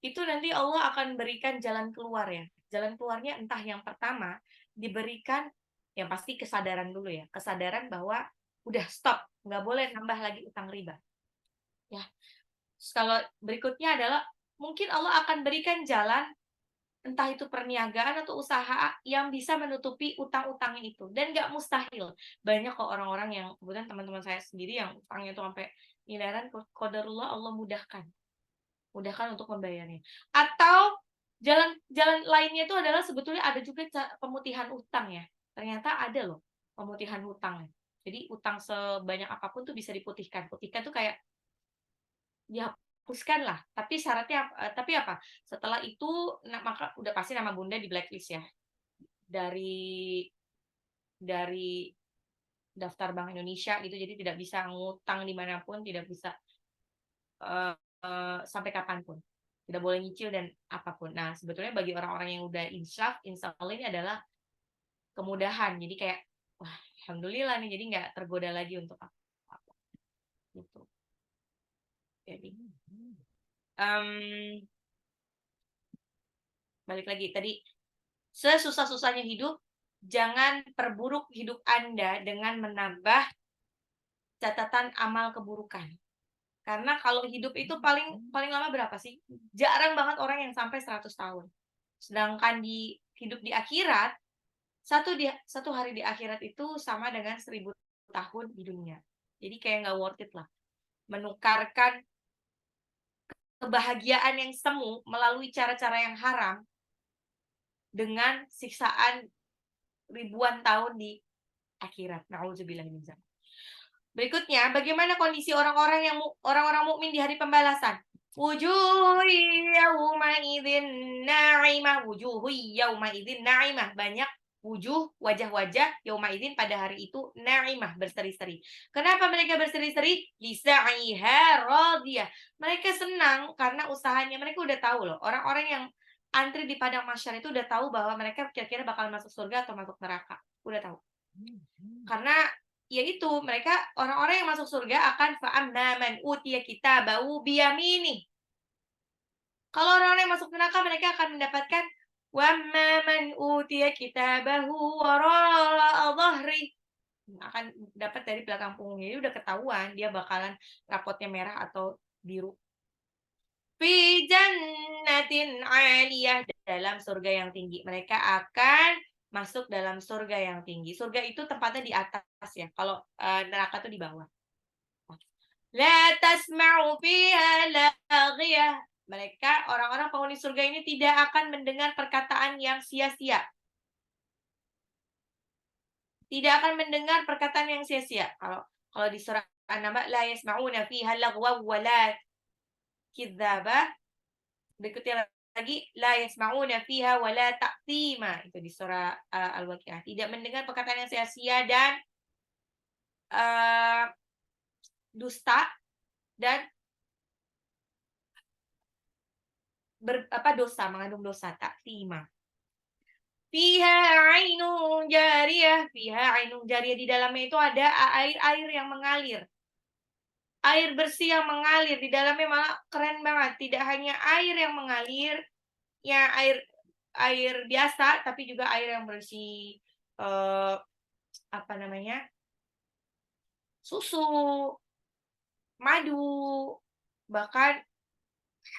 Itu nanti Allah akan berikan jalan keluar ya. Jalan keluarnya entah yang pertama diberikan, yang pasti kesadaran dulu ya, kesadaran bahwa udah stop, nggak boleh nambah lagi utang riba. Ya, kalau berikutnya adalah mungkin Allah akan berikan jalan entah itu perniagaan atau usaha yang bisa menutupi utang-utangnya itu, dan nggak mustahil. Banyak kok orang-orang yang kebetulan teman-teman saya sendiri yang utangnya itu sampai miliaran, qadarullah Allah mudahkan untuk membayarnya. Atau jalan lainnya itu adalah sebetulnya ada juga pemutihan utang ya. Ternyata ada loh pemutihan hutang. Jadi utang sebanyak apapun tuh bisa diputihkan. Putihkan tuh kayak dihapuskan lah, tapi syaratnya tapi apa? Setelah itu maka udah pasti nama Bunda di blacklist ya. Dari daftar Bank Indonesia gitu, jadi tidak bisa ngutang dimanapun, tidak bisa sampai kapanpun. Tidak boleh nyicil dan apapun. Nah, sebetulnya bagi orang-orang yang udah insya Allah ini adalah kemudahan. Jadi kayak, wah, alhamdulillah nih, jadi nggak tergoda lagi untuk apa-apa. Gitu. Jadi, balik lagi tadi, sesusah-susahnya hidup, jangan perburuk hidup Anda dengan menambah catatan amal keburukan. Karena kalau hidup itu paling lama berapa sih? Jarang banget orang yang sampai 100 tahun. Sedangkan hidup di akhirat, satu hari di akhirat itu sama dengan 1000 tahun di dunia. Jadi kayak nggak worth it lah. Menukarkan kebahagiaan yang semu melalui cara-cara yang haram dengan siksaan ribuan tahun di akhirat. Nauzubillah min dzalik. Berikutnya, bagaimana kondisi orang-orang mukmin di hari pembalasan? Wujuhu yauma idzin na'imah, wujuhu yauma idzin na'imah. Banyak wajah-wajah yauma idzin pada hari itu na'imah, berseri-seri. Kenapa mereka berseri-seri? Lisa'iha radiyah. Mereka senang karena usahanya, mereka udah tahu loh. Orang-orang yang antri di padang mahsyar itu udah tahu bahwa mereka kira-kira bakal masuk surga atau masuk neraka. Udah tahu. Karena yaitu mereka orang-orang yang masuk surga akan fa'amna man utiya kitabahu biyamini. Kalau orang-orang yang masuk neraka mereka akan mendapatkan wamma man utiya kitabahu wara'a dhahri. akan dapat dari belakang punggungnya. Jadi udah ketahuan dia bakalan rapotnya merah atau biru. Fi jannatin 'aliyah, dalam surga yang tinggi. Mereka akan masuk dalam surga yang tinggi. Surga itu tempatnya di atas ya, kalau neraka itu di bawah. La tasma'u fiha laghiyah. Mereka orang-orang penghuni surga ini tidak akan mendengar perkataan yang sia-sia. Tidak akan mendengar perkataan yang sia-sia. Kalau di surah An-Naba, la yasma'una fiha laghwa wa la kidzaba. Berikutnya lagi, la yasma'una fiha wa la ta'thima. Itu di surah Al-Waqiah. Tidak mendengar perkataan yang sia-sia dan dusta dan dosa, mengandung dosa, ta'thima. Fiha ainun jariyah, fiha ainun jariyah, di dalamnya itu ada air-air yang mengalir. Air bersih yang mengalir, di dalamnya malah keren banget. Tidak hanya air yang mengalir, ya air biasa, tapi juga air yang bersih, apa namanya, susu, madu, bahkan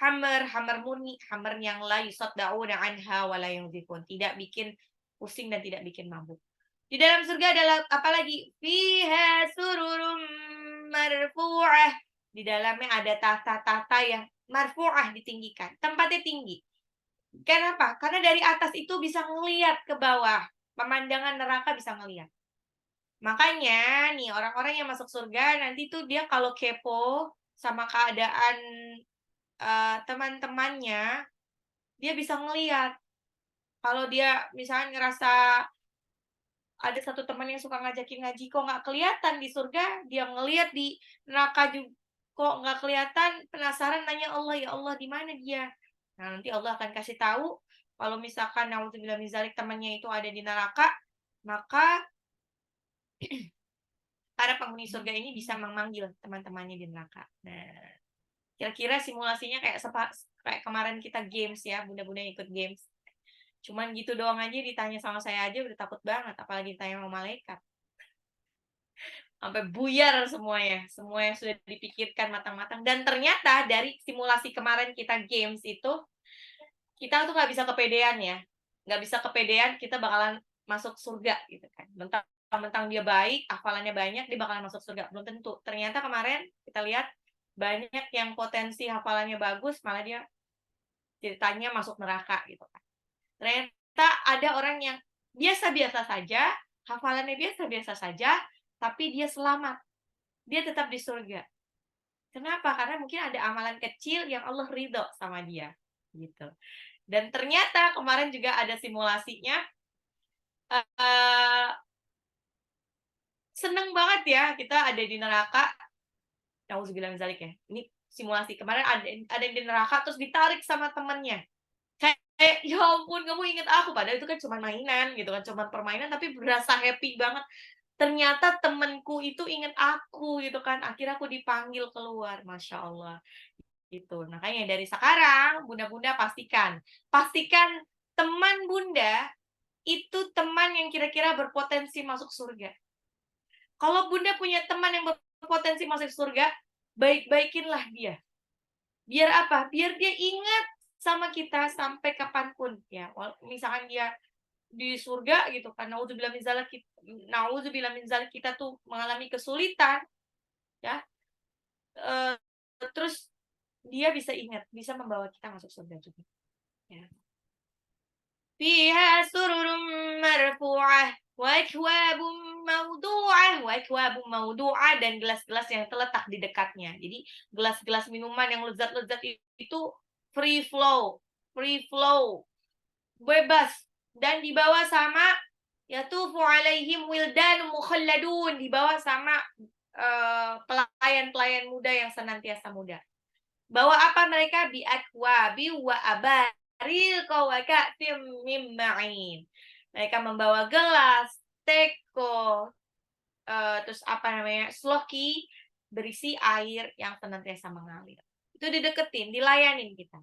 hamar murni, hamar yang la yusaddauna anha wa la yunzifun, tidak bikin pusing dan tidak bikin mabuk. Di dalam surga adalah apalagi fiha sururum marfu'ah. Di dalamnya ada tahta-tahta yang marfu'ah, ditinggikan. Tempatnya tinggi. Kenapa? Karena dari atas itu bisa ngelihat ke bawah. Pemandangan neraka bisa ngelihat. Makanya nih orang-orang yang masuk surga nanti tuh dia kalau kepo sama keadaan teman-temannya, dia bisa ngelihat. Kalau dia misalnya ngerasa ada satu teman yang suka ngajakin ngaji kok nggak kelihatan di surga, dia ngelihat di neraka juga kok nggak kelihatan, penasaran nanya Allah, ya Allah di mana dia? Nah, nanti Allah akan kasih tahu kalau misalkan naudzubillah min dzalik temannya itu ada di neraka, maka para penghuni surga ini bisa memanggil teman-temannya di neraka. Nah, kira-kira simulasinya kayak kemarin kita games ya, bunda-bunda ikut games. Cuman gitu doang aja ditanya sama saya aja udah takut banget, apalagi ditanya sama malaikat. Sampai buyar semuanya sudah dipikirkan matang-matang. Dan ternyata dari simulasi kemarin kita games itu, kita tuh nggak bisa kepedean ya. Nggak bisa kepedean kita bakalan masuk surga gitu kan. Mentang-mentang dia baik, hafalannya banyak, dia bakalan masuk surga. Belum tentu. Ternyata kemarin kita lihat banyak yang potensi hafalannya bagus, malah dia ceritanya masuk neraka gitu kan. Ternyata ada orang yang biasa-biasa saja, hafalannya biasa-biasa saja, tapi dia selamat. Dia tetap di surga. Kenapa? Karena mungkin ada amalan kecil yang Allah ridho sama dia. Gitu. Dan ternyata kemarin juga ada simulasinya. Seneng banget ya kita ada di neraka. Nauzubillah min dzalik ya. Ini simulasi. Kemarin ada yang di neraka terus ditarik sama temennya. Kayak ya ampun kamu inget aku, padahal itu kan cuma mainan gitu kan, cuma permainan tapi berasa happy banget. Ternyata temenku itu inget aku gitu kan, akhirnya aku dipanggil keluar, masya Allah gitu. Makanya dari sekarang bunda-bunda pastikan teman bunda itu teman yang kira-kira berpotensi masuk surga. Kalau bunda punya teman yang berpotensi masuk surga, baik-baikinlah dia. Biar apa? Biar dia ingat sama kita sampai kapanpun ya. Misalkan dia di surga gitu kan, naudzubillah min dzalik kita tuh mengalami kesulitan ya, terus dia bisa ingat, bisa membawa kita masuk surga juga ya. Fiha sururum marfu'ah wa akwabum mawdu'ah, dan gelas-gelas yang terletak di dekatnya. Jadi gelas-gelas minuman yang lezat-lezat itu free flow, bebas, dan dibawa sama yatufu alaihim wildan mukhalladun, dibawa sama pelayan-pelayan muda yang senantiasa muda. Bawa apa mereka? Bi akwabi wa abaril wa ka'sim min ma'in. Mereka membawa gelas, teko, terus apa namanya? Sloki berisi air yang senantiasa mengalir. Itu dideketin, dilayanin kita.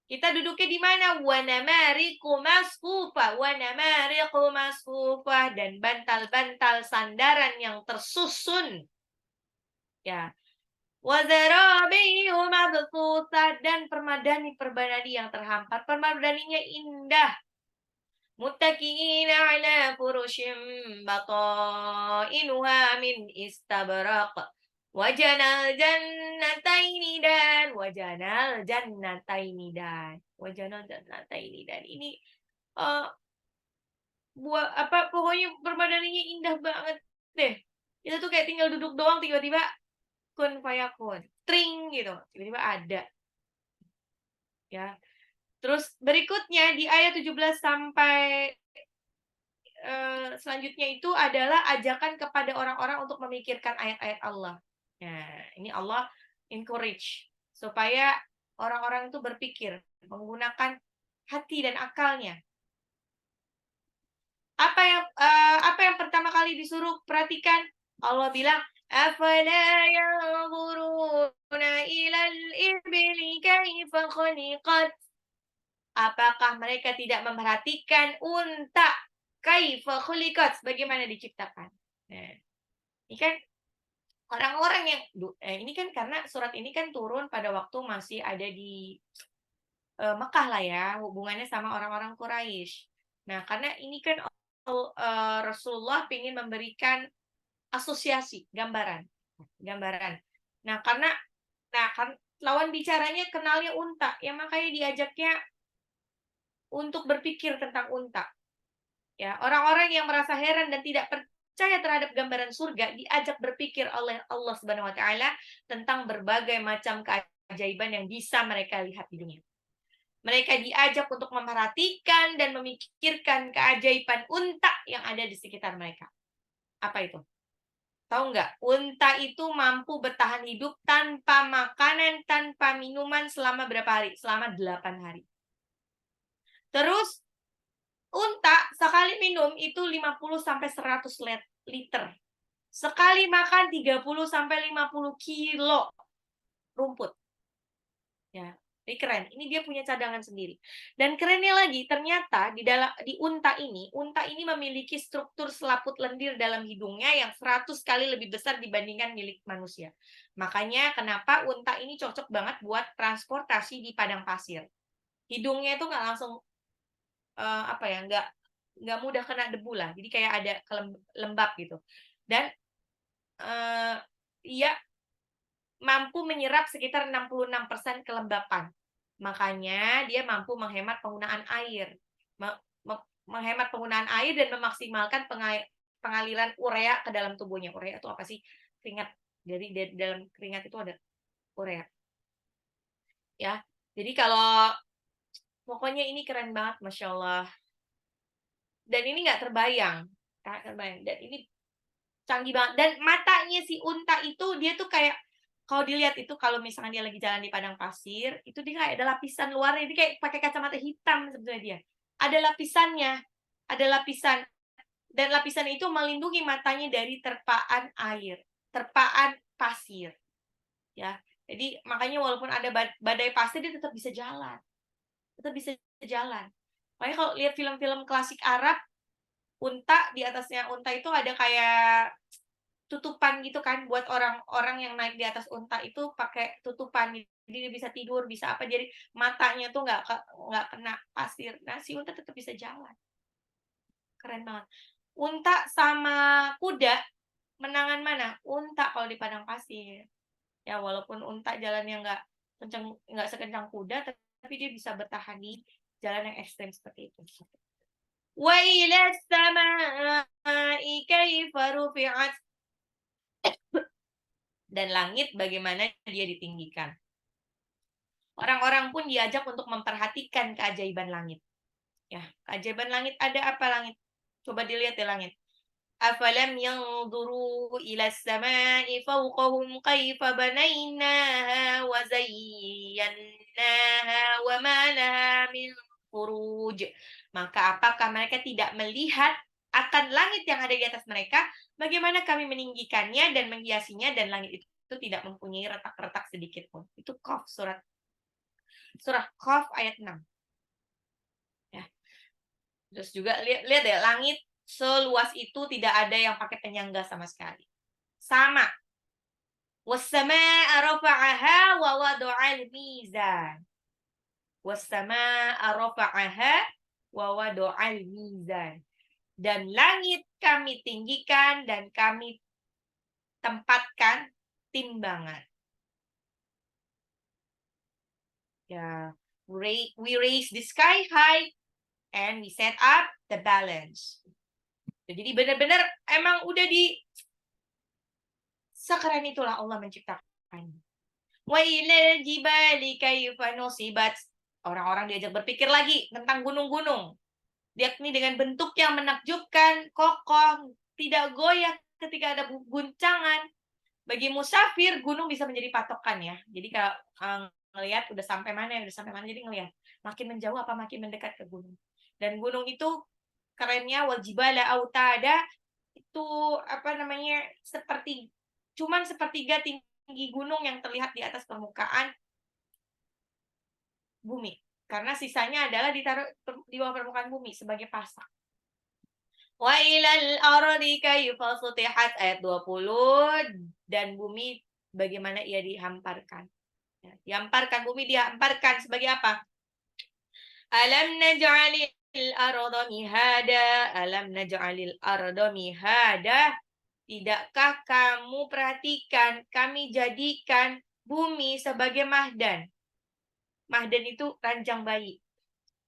Kita duduknya di mana? Wa namariqu masfufa, wa namariqu masfufa, dan bantal-bantal sandaran yang tersusun. Ya. Wa zarabiyu mabthutha, dan permadani yang terhampar. Permadaninya indah. Muttaqiina ala furushin batainuha min istabraq. Wajanal jannataini dan wajanal jannataini dan wajanal jannataini dan ini eh buat apa pokoknya permadaninya indah banget deh. Itu tuh kayak tinggal duduk doang tiba-tiba kun fayakun, tring gitu, tiba-tiba ada. Ya. Terus berikutnya di ayat 17 sampai selanjutnya itu adalah ajakan kepada orang-orang untuk memikirkan ayat-ayat Allah. Nah, ini Allah encourage supaya orang-orang itu berpikir, menggunakan hati dan akalnya. Apa yang pertama kali disuruh perhatikan? Allah bilang, "Afala yanzuruna ilal ibli kaifa khuliqat?" Apakah mereka tidak memperhatikan unta? Kaifa khuliqat? Bagaimana diciptakan? Nah, ini kan orang-orang yang ini kan karena surat ini kan turun pada waktu masih ada di Mekah lah ya, hubungannya sama orang-orang Quraisy. Nah, karena ini kan Rasulullah ingin memberikan asosiasi, gambaran. Gambaran. Nah, kan lawan bicaranya kenalnya unta, ya makanya diajaknya untuk berpikir tentang unta. Ya, orang-orang yang merasa heran dan tidak percaya terhadap gambaran surga diajak berpikir oleh Allah Subhanahu wa taala tentang berbagai macam keajaiban yang bisa mereka lihat di dunia. Mereka diajak untuk memperhatikan dan memikirkan keajaiban unta yang ada di sekitar mereka. Apa itu? Tahu nggak? Unta itu mampu bertahan hidup tanpa makanan, tanpa minuman selama berapa hari? Selama 8 hari. Terus unta sekali minum itu 50 sampai 100 liter. Sekali makan 30 sampai 50 kilo rumput. Ya, ini keren. Ini dia punya cadangan sendiri. Dan kerennya lagi, ternyata di unta ini memiliki struktur selaput lendir dalam hidungnya yang 100 kali lebih besar dibandingkan milik manusia. Makanya kenapa unta ini cocok banget buat transportasi di padang pasir. Hidungnya itu nggak langsung nggak mudah kena debu lah. Jadi kayak ada lembab gitu. Dan ia mampu menyerap sekitar 66% kelembapan. Makanya dia mampu menghemat penggunaan air. Menghemat penggunaan air dan memaksimalkan pengaliran urea ke dalam tubuhnya. Urea itu apa sih? Keringat. Jadi di dalam keringat itu ada urea. Ya. Jadi kalau pokoknya ini keren banget, Masya Allah. Dan ini nggak terbayang. Dan ini canggih banget. Dan matanya si unta itu, dia tuh kayak, kalau dilihat itu kalau misalnya dia lagi jalan di padang pasir, itu dia kayak ada lapisan luarnya, dia kayak pakai kacamata hitam sebetulnya dia. Ada lapisannya, ada lapisan. Dan lapisan itu melindungi matanya dari terpaan air, terpaan pasir. Ya, jadi makanya walaupun ada badai pasir, dia tetap bisa jalan. Tetap bisa jalan. Makanya kalau lihat film-film klasik Arab, unta, di atasnya unta itu ada kayak tutupan gitu kan, buat orang-orang yang naik di atas unta itu pakai tutupan, jadi dia bisa tidur, bisa apa, jadi matanya tuh nggak kena pasir. Nah, si unta tetap bisa jalan. Keren banget. Unta sama kuda, menangan mana? Unta kalau di padang pasir. Ya, walaupun unta jalannya nggak sekencang kuda, tapi dia bisa bertahan di jalan yang ekstrem seperti itu. Wa ila samaa'i kaifa rufi'at. Dan langit bagaimana dia ditinggikan. Orang-orang pun diajak untuk memperhatikan keajaiban langit. Ya, keajaiban langit, ada apa langit? Coba dilihat ya langit. Afalam yanzuru ila as-sama'i fawqahum kaifa banaynaha wa zayyannaha wa ma laha min furuj. Maka apakah mereka tidak melihat akan langit yang ada di atas mereka, bagaimana kami meninggikannya dan menghiasinya, dan langit itu tidak mempunyai retak-retak sedikit pun. Itu Qaf, surat Surah Qaf ayat 6. Ya. Terus juga lihat ya, langit seluas itu tidak ada yang pakai penyangga sama sekali. Sama. Was-samaa'a rafa'aha wa wada'al mizan. Was-samaa'a rafa'aha wa wada'al mizan. Dan langit kami tinggikan dan kami tempatkan timbangan. Ya, we raise the sky high and we set up the balance. Jadi benar-benar emang udah di sekeren itulah Allah menciptakan. Wa ilal jibali kayfa nusibat. Orang-orang diajak berpikir lagi tentang gunung-gunung. Yakni dengan bentuk yang menakjubkan, kokoh, tidak goyah ketika ada guncangan. Bagi musafir, gunung bisa menjadi patokan ya. Jadi kalau ngelihat udah sampai mana, jadi ngelihat. Makin menjauh apa makin mendekat ke gunung. Dan gunung itu kerennya wajibala autada itu cuman sepertiga tinggi gunung yang terlihat di atas permukaan bumi. Karena sisanya adalah ditaruh di bawah permukaan bumi sebagai pasak. Wa ilal ardi kayfa sutihat ayat 20 dan bumi bagaimana ia dihamparkan. Ya, dihamparkan bumi dihamparkan sebagai apa? Alam naj'alil arda mihada, alam naj'alil arda mihada. Tidakkah kamu perhatikan kami jadikan bumi sebagai mahdan? Mahdan itu ranjang bayi.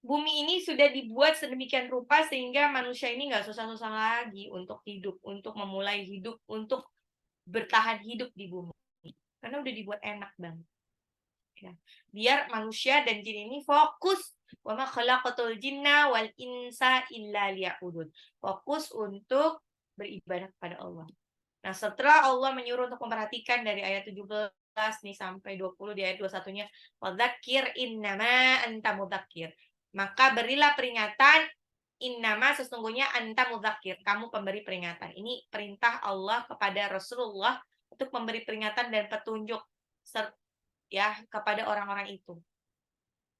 Bumi ini sudah dibuat sedemikian rupa sehingga manusia ini nggak susah-susah lagi untuk hidup, untuk memulai hidup, untuk bertahan hidup di bumi. Karena udah dibuat enak banget. Ya. Biar manusia dan jin ini fokus. Wa ma khalaqatul jinna wal insa illa liya'budun. Fokus untuk beribadah kepada Allah. Nah, setelah Allah menyuruh untuk memperhatikan dari ayat 17 nih sampai 20 di ayat 21-nya, wadzakir innama anta mudzakir. Maka berilah peringatan innama sesungguhnya anta mudzakir, kamu pemberi peringatan. Ini perintah Allah kepada Rasulullah untuk memberi peringatan dan petunjuk ya kepada orang-orang itu.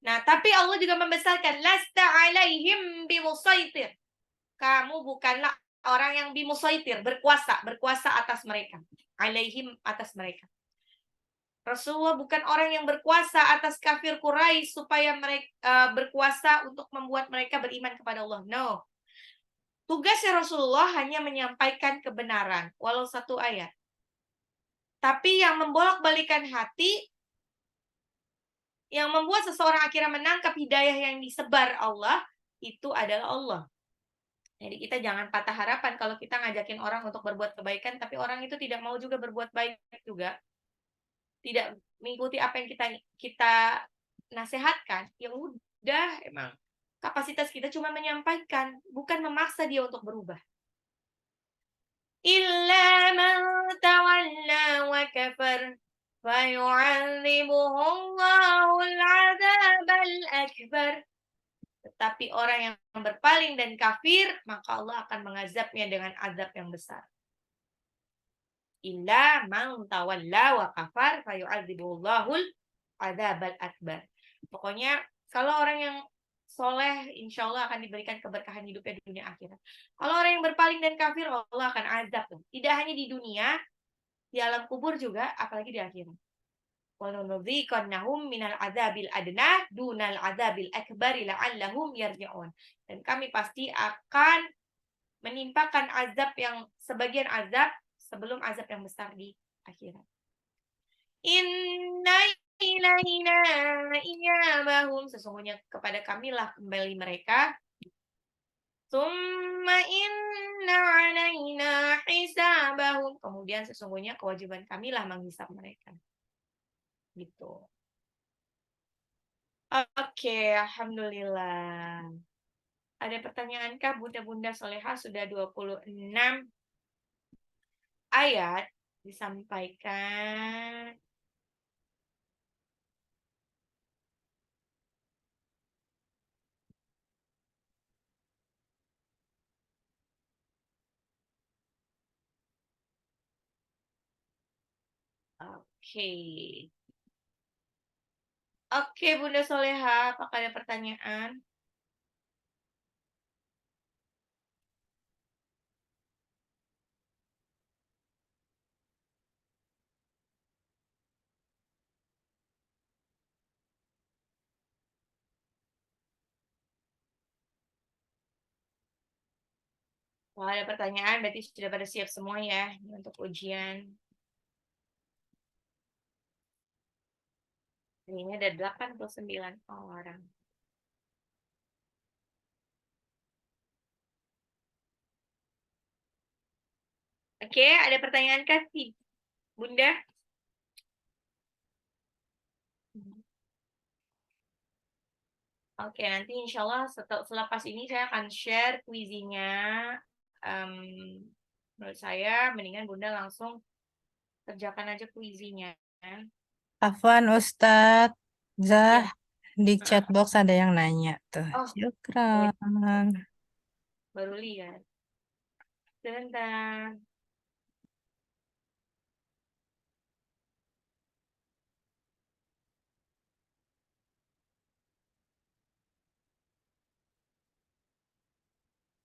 Nah, tapi Allah juga membesarkan lasta alaihim bimusaitir. Kamu bukanlah orang yang bimusaitir, berkuasa atas mereka. Alaihim atas mereka. Rasulullah bukan orang yang berkuasa atas kafir Quraisy supaya mereka berkuasa untuk membuat mereka beriman kepada Allah. No. Tugasnya Rasulullah hanya menyampaikan kebenaran, walau satu ayat. Tapi yang membolak-balikan hati, yang membuat seseorang akhirnya menangkap hidayah yang disebar Allah, itu adalah Allah. Jadi kita jangan patah harapan kalau kita ngajakin orang untuk berbuat kebaikan, tapi orang itu tidak mau juga berbuat baik juga. Tidak mengikuti apa yang kita nasihatkan, ya udah emang kapasitas kita cuma menyampaikan, bukan memaksa dia untuk berubah. Illa man tawalla wa kafar fayu'adzibuhu Allahul 'adzabal akbar. Tetapi orang yang berpaling dan kafir, maka Allah akan mengazabnya dengan azab yang besar. Illa man tawalla wa kafar fayu'adzibullahul adzabal akbar. Pokoknya kalau orang yang soleh, insya Allah akan diberikan keberkahan hidupnya di dunia akhirat. Kalau orang yang berpaling dan kafir, Allah akan azab. Tidak hanya di dunia, di alam kubur juga, apalagi di akhirat. وَلَنُذِيقَنَّهُمْ مِنَ الْعَذَابِ الْأَدْنَى دُونَ الْعَذَابِ الْأَكْبَرِ لَعَلَّهُمْ يَرْجِعُونَ. Dan kami pasti akan menimpakan azab yang sebagian azab sebelum azab yang besar di akhirat. Inna ilaina iyabahum, sesungguhnya kepada kamilah kembali mereka. Summa inna alaina hisabahum, kemudian sesungguhnya kewajiban kamilah menghisab mereka. Gitu. Oke, alhamdulillah. Ada pertanyaan kah Bunda-bunda Solehah? Sudah 26 ayat disampaikan. Oke. Oke, Bunda Soleha, apakah ada pertanyaan? Kalau ada pertanyaan, berarti sudah pada siap semua ya untuk ujian. Ini ada 89 orang. Oke, ada pertanyaan kah, Bunda? Oke, nanti insya Allah selepas ini saya akan share quiz-nya. Menurut saya mendingan Bunda langsung kerjakan aja quiz-nya. Afwan Ustadz Zah, Ya. di chat Heeh. box ada yang nanya tuh. Oh, Syukran. baru lihat. Sebentar.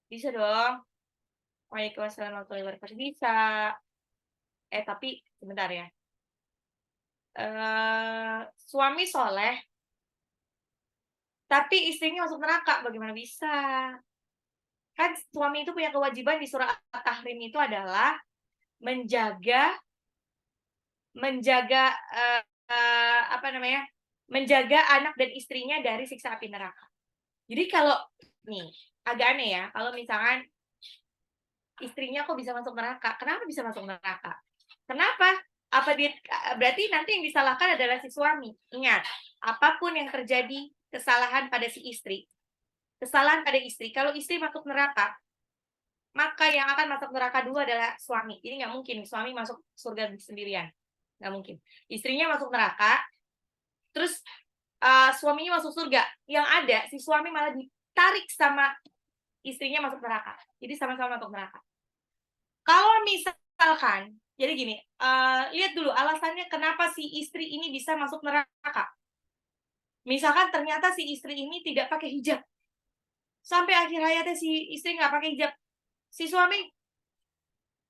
Bisa dong. Waalaikumsalam warahmatullahi wabarakatuh. Bisa. Tapi sebentar ya. Suami soleh, tapi istrinya masuk neraka. Bagaimana bisa? Kan suami itu punya kewajiban di surah At-Tahrim itu adalah menjaga menjaga apa namanya? Menjaga anak dan istrinya dari siksa api neraka. Jadi kalau nih, agak aneh ya, kalau misalkan istrinya kok bisa masuk neraka. Kenapa bisa masuk neraka? Kenapa? Apa dia berarti nanti yang disalahkan adalah si suami. Ingat, apapun yang terjadi kesalahan pada si istri, kesalahan pada istri, kalau istri masuk neraka, maka yang akan masuk neraka dulu adalah suami. Jadi nggak mungkin suami masuk surga sendirian. Nggak mungkin. Istrinya masuk neraka, terus suaminya masuk surga. Yang ada, si suami malah ditarik sama istrinya masuk neraka. Jadi sama-sama masuk neraka. Kalau misalkan, jadi gini, lihat dulu alasannya kenapa si istri ini bisa masuk neraka. Misalkan ternyata si istri ini tidak pakai hijab. Sampai akhir hayatnya si istri nggak pakai hijab. Si suami,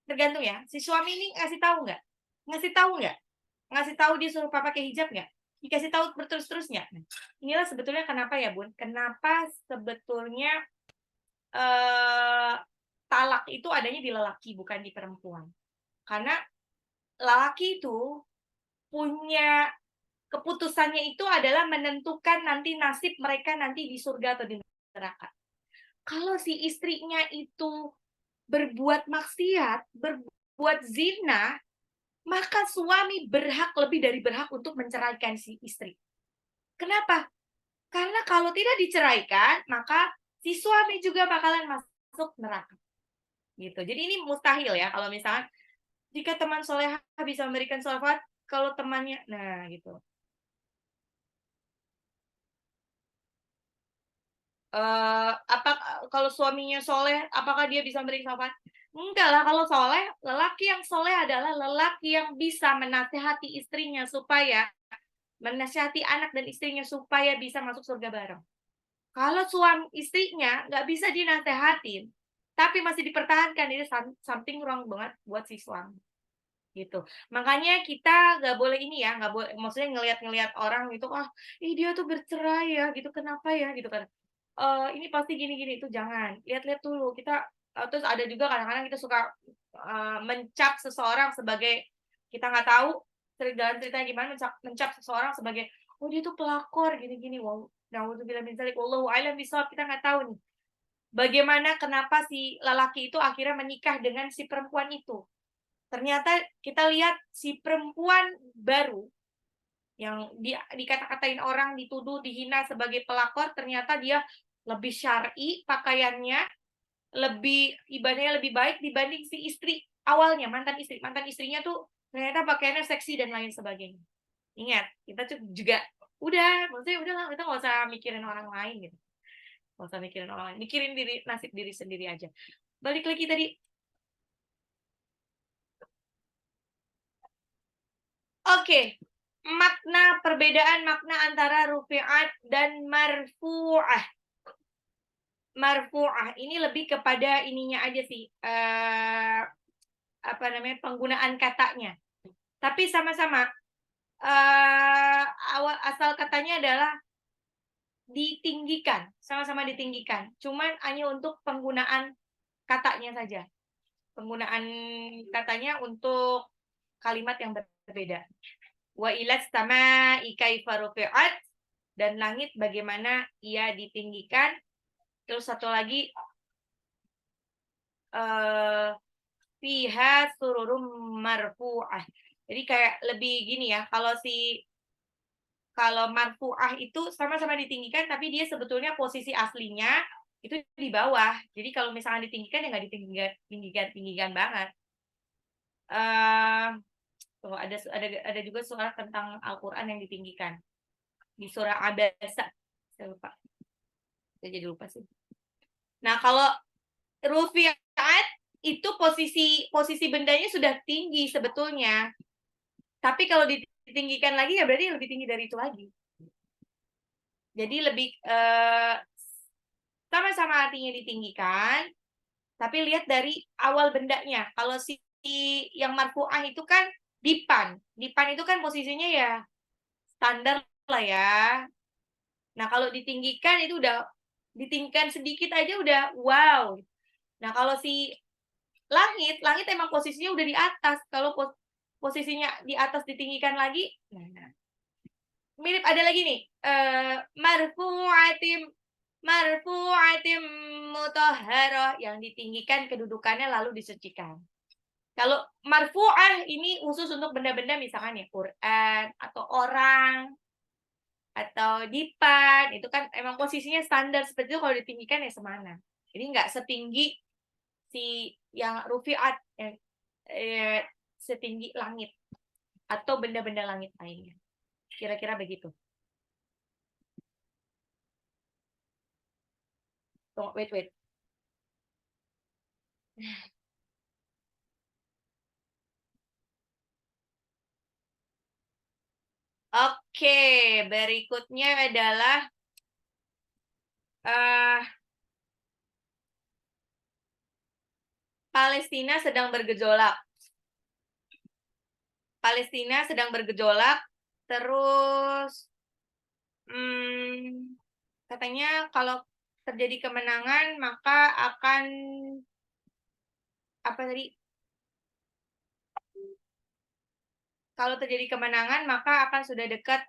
tergantung ya, si suami ini ngasih tahu nggak? Ngasih tahu nggak? Ngasih tahu dia suruh pakai hijab nggak? Dikasih tahu berterus-terusnya. Nah, inilah sebetulnya kenapa ya, Bun? Kenapa sebetulnya talak itu adanya di lelaki, bukan di perempuan. Karena lelaki itu punya keputusannya itu adalah menentukan nanti nasib mereka nanti di surga atau di neraka. Kalau si istrinya itu berbuat maksiat, berbuat zina, maka suami berhak lebih dari berhak untuk menceraikan si istri. Kenapa? Karena kalau tidak diceraikan, maka si suami juga bakalan masuk neraka. Gitu. Jadi ini mustahil ya kalau misalnya jika teman solehah bisa memberikan syafaat, kalau temannya, nah gitu. Apa kalau suaminya soleh, apakah dia bisa memberi syafaat? Enggak lah, kalau soleh, lelaki yang soleh adalah lelaki yang bisa menasehati istrinya supaya menasehati anak dan istrinya supaya bisa masuk surga bareng. Kalau suami istrinya nggak bisa dinasehatin, tapi masih dipertahankan, ini something wrong banget buat si suami. Gitu. Makanya kita nggak boleh ini ya, nggak boleh, maksudnya ngelihat-ngelihat orang gitu, ah, ih dia tuh bercerai ya, gitu kenapa ya, gitu kan. Ini pasti gini-gini, itu jangan. Lihat-lihat dulu. Kita terus ada juga kadang-kadang kita suka mencap seseorang sebagai kita nggak tahu jalan ceritanya gimana, mencap seseorang sebagai oh dia tuh pelakor gini-gini. Wow, naudzubillah min dzalik. Wallahu a'lam bishawab. Kita nggak tahu nih. Bagaimana kenapa si lelaki itu akhirnya menikah dengan si perempuan itu. Ternyata kita lihat si perempuan baru yang dikata-katain orang, dituduh, dihina sebagai pelakor, ternyata dia lebih syar'i pakaiannya, lebih ibadahnya lebih baik dibanding si istri awalnya, mantan istri. Mantan istrinya tuh ternyata pakaiannya seksi dan lain sebagainya. Ingat, kita tuh juga udah, maksudnya udahlah, kita nggak usah mikirin orang lain gitu. Nggak usah mikirin orang lain, mikirin nasib diri sendiri aja. Balik lagi tadi. Oke, perbedaan makna antara rufi'at dan marfu'ah. Marfu'ah ini lebih kepada ininya aja sih, penggunaan katanya. Tapi sama-sama asal katanya adalah ditinggikan, sama-sama ditinggikan. Cuman hanya untuk penggunaan katanya saja. Penggunaan katanya untuk kalimat yang berbeda. Wa ilas sama'i kaifa rufi'at, dan langit bagaimana ia ditinggikan. Terus satu lagi fiha sururum marfu'ah. Jadi kayak lebih gini ya, kalau marfu'ah itu sama-sama ditinggikan tapi dia sebetulnya posisi aslinya itu di bawah. Jadi kalau misalnya ditinggikan ya nggak ditinggikan banget. Ada juga surah tentang Al-Qur'an yang ditinggikan. Di surah Abasa. Saya lupa. Saya jadi lupa sih. Nah, kalau rufi'at itu posisi bendanya sudah tinggi sebetulnya. Tapi kalau ditinggikan lagi ya berarti lebih tinggi dari itu lagi. Jadi lebih sama-sama artinya ditinggikan, tapi lihat dari awal bendanya. Kalau si yang marfu'ah itu kan dipan. Dipan itu kan posisinya ya standar lah ya. Nah, kalau ditinggikan itu udah ditinggikan sedikit aja udah wow. Nah, kalau si langit emang posisinya udah di atas. Kalau posisinya di atas ditinggikan lagi, nah. Mirip ada lagi nih, marfu'atim mutahharah, yang ditinggikan kedudukannya lalu disucikan. Kalau marfu'ah ini khusus untuk benda-benda misalkan ya Quran atau orang atau dipan, itu kan emang posisinya standar seperti itu, kalau ditinggikan ya semana. Jadi nggak setinggi si yang rufi'at, setinggi langit atau benda-benda langit lainnya. Kira-kira begitu. Tunggu, wait. Oke, berikutnya adalah Palestina sedang bergejolak. Palestina sedang bergejolak, terus katanya kalau terjadi kemenangan maka akan kalau terjadi kemenangan maka akan sudah dekat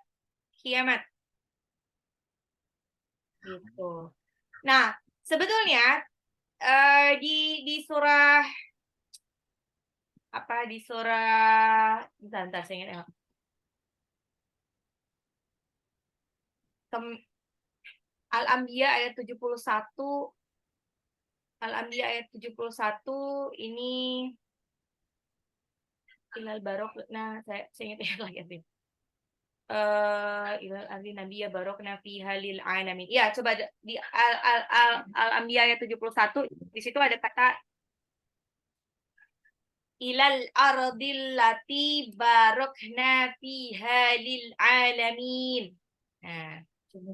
kiamat. Gitu. Nah, sebetulnya di surah bentar saya ingat. Al-Anbiya ayat 71. Al-Anbiya ayat 71 ini ilal barok. Nah, saya ingat lagi. Ilal ardi nabiyya barokna fiha lil alamin. Iya, coba di Al-Anbiya ayat 71 di situ ada kata ilal ardil lati barokna fiha lil alamin. Nah,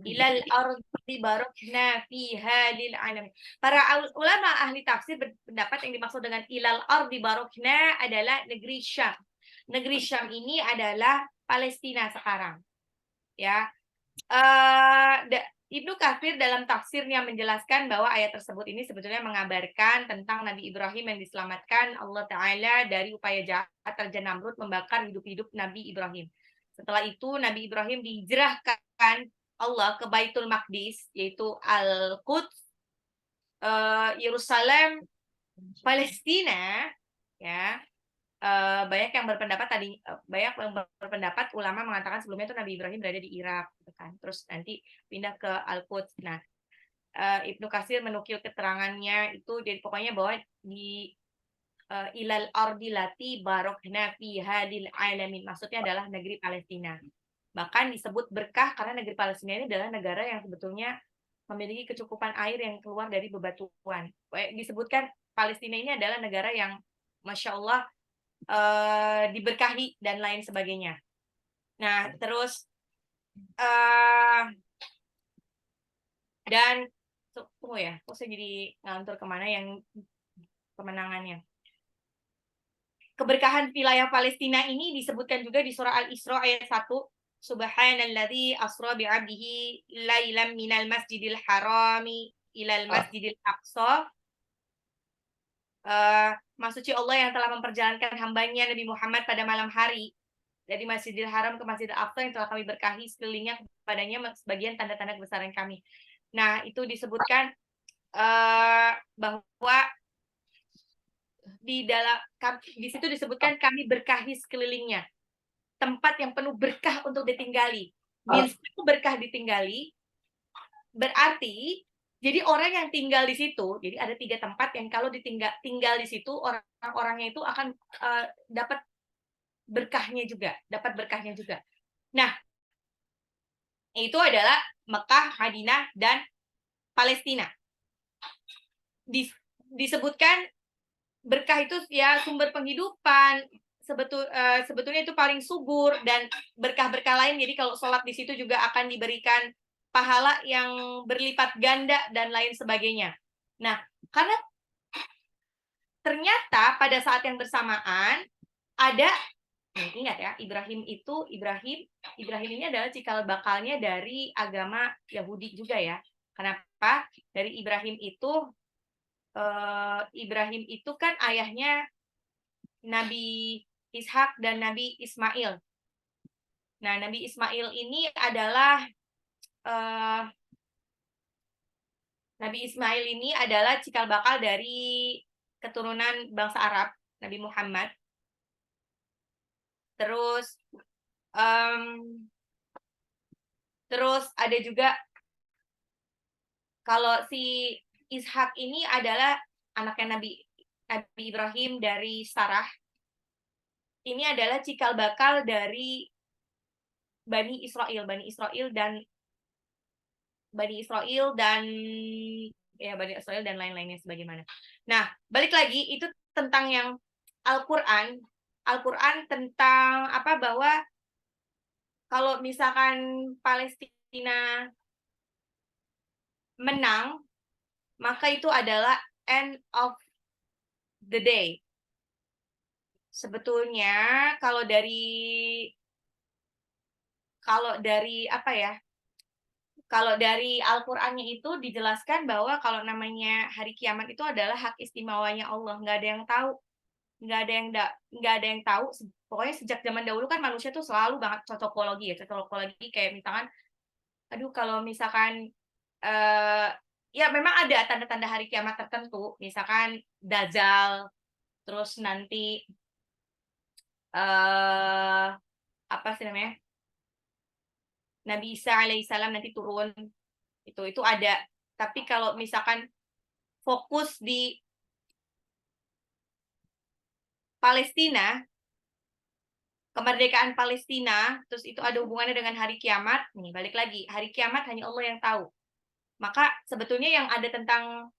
ilal ardi barokna fiha lil alamin. Para ulama ahli tafsir berpendapat yang dimaksud dengan ilal ardi barokna adalah negeri Syam. Negeri Syam ini adalah Palestina sekarang. Ya. Ibnu Katsir dalam tafsirnya menjelaskan bahwa ayat tersebut ini sebetulnya mengabarkan tentang Nabi Ibrahim yang diselamatkan Allah Ta'ala dari upaya jahat Raja Namrud membakar hidup-hidup Nabi Ibrahim. Setelah itu Nabi Ibrahim dihijrahkan Allah ke Baitul Maqdis, yaitu Al-Quds, Yerusalem, Palestina, ya. Banyak yang berpendapat ulama mengatakan sebelumnya itu Nabi Ibrahim berada di Irak, gitu kan. Terus nanti pindah ke Al-Quds. Nah, Ibnu Katsir menukil keterangannya itu, jadi pokoknya bahwa di ilal ardi lati barokna fiha lil alamin, maksudnya adalah negeri Palestina. Bahkan disebut berkah karena negeri Palestina ini adalah negara yang sebetulnya memiliki kecukupan air yang keluar dari bebatuan. Disebutkan Palestina ini adalah negara yang Masya Allah diberkahi dan lain sebagainya. Nah, terus eh dan tunggu ya, kok saya jadi ngantur kemana yang kemenangannya. Keberkahan wilayah Palestina ini disebutkan juga di surah Al-Isra ayat 1. Subhanalladzi asra bi'abdihi lailan minal masjidil harami ilal masjidil aqsa. Maha suci Allah yang telah memperjalankan hambanya Nabi Muhammad pada malam hari dari Masjidil Haram ke Masjidil Aqsa yang telah kami berkahi sekelilingnya kepadanya sebagian tanda-tanda kebesaran kami. Nah, itu disebutkan bahwa di situ disebutkan kami berkahi sekelilingnya, tempat yang penuh berkah untuk ditinggali. Means itu berkah ditinggali berarti jadi orang yang tinggal di situ, jadi ada 3 tempat yang kalau tinggal di situ orang-orangnya itu akan dapat berkahnya juga. Nah, itu adalah Mekah, Madinah, dan Palestina. Disebutkan berkah itu ya sumber penghidupan, sebetulnya itu paling subur dan berkah-berkah lain. Jadi kalau sholat di situ juga akan diberikan pahala yang berlipat ganda dan lain sebagainya. Nah, karena ternyata pada saat yang bersamaan ada ingat ya, Ibrahim ini adalah cikal bakalnya dari agama Yahudi juga ya. Kenapa? Dari Ibrahim itu kan ayahnya Nabi Ishak dan Nabi Ismail. Nah, Nabi Ismail ini adalah cikal bakal dari keturunan bangsa Arab, Nabi Muhammad. Terus ada juga kalau si Ishak ini adalah anaknya Nabi Ibrahim dari Sarah. Ini adalah cikal bakal dari Bani Israel dan lain-lainnya sebagaimana. Nah, balik lagi itu tentang yang Al-Qur'an tentang apa bahwa kalau misalkan Palestina menang, maka itu adalah end of the day. Sebetulnya kalau dari apa ya? Kalau dari Al-Qur'annya itu dijelaskan bahwa kalau namanya hari kiamat itu adalah hak istimewanya Allah, nggak ada yang tahu. Nggak ada yang tahu. Pokoknya sejak zaman dahulu kan manusia tuh selalu banget cocokologi kayak misalkan kalau misalkan ya memang ada tanda-tanda hari kiamat tertentu, misalkan Dajjal, terus nanti apa sih namanya, Nabi Isa alaihissalam nanti turun, itu ada. Tapi kalau misalkan fokus di Palestina, kemerdekaan Palestina, terus itu ada hubungannya dengan hari kiamat. Nih, balik lagi, hari kiamat hanya Allah yang tahu. Maka sebetulnya yang ada tentang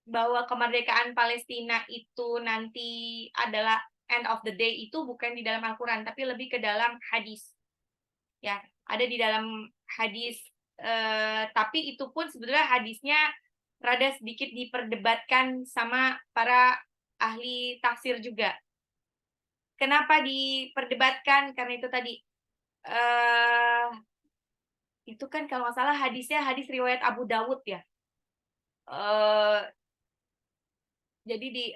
bahwa kemerdekaan Palestina itu nanti adalah end of the day itu bukan di dalam Al-Quran, tapi lebih ke dalam hadis. Ya, ada di dalam hadis, tapi itu pun sebetulnya hadisnya rada sedikit diperdebatkan sama para ahli tafsir juga. Kenapa diperdebatkan? Karena itu tadi, itu kan kalau nggak salah hadisnya hadis riwayat Abu Dawud ya. Jadi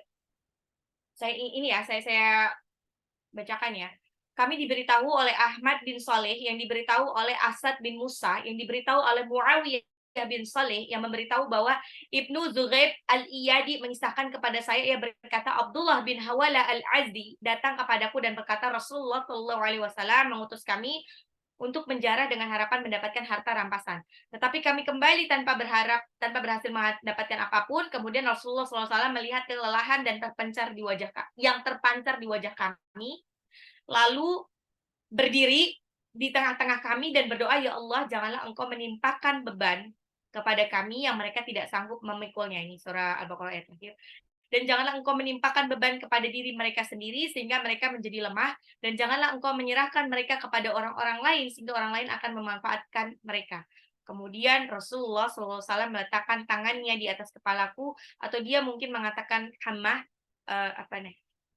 saya bacakan ya. Kami diberitahu oleh Ahmad bin Saleh, yang diberitahu oleh Asad bin Musa, yang diberitahu oleh Muawiyah bin Saleh, yang memberitahu bahwa Ibnu Zughaib Al-Iyadi mengisahkan kepada saya, ia berkata, Abdullah bin Hawala Al-Azdi datang kepadaku dan berkata, Rasulullah Shallallahu Alaihi Wasallam mengutus kami untuk menjarah dengan harapan mendapatkan harta rampasan. Tetapi kami kembali tanpa berhasil mendapatkan apapun. Kemudian Rasulullah SAW melihat kelelahan dan terpancar di wajah kami, lalu berdiri di tengah-tengah kami dan berdoa, ya Allah, janganlah Engkau menimpakan beban kepada kami yang mereka tidak sanggup memikulnya. Ini surah Al-Baqarah ayat terakhir. Dan janganlah engkau menimpakan beban kepada diri mereka sendiri sehingga mereka menjadi lemah, dan janganlah engkau menyerahkan mereka kepada orang-orang lain sehingga orang lain akan memanfaatkan mereka. Kemudian Rasulullah SAW meletakkan tangannya di atas kepalaku, atau dia mungkin mengatakan hammah,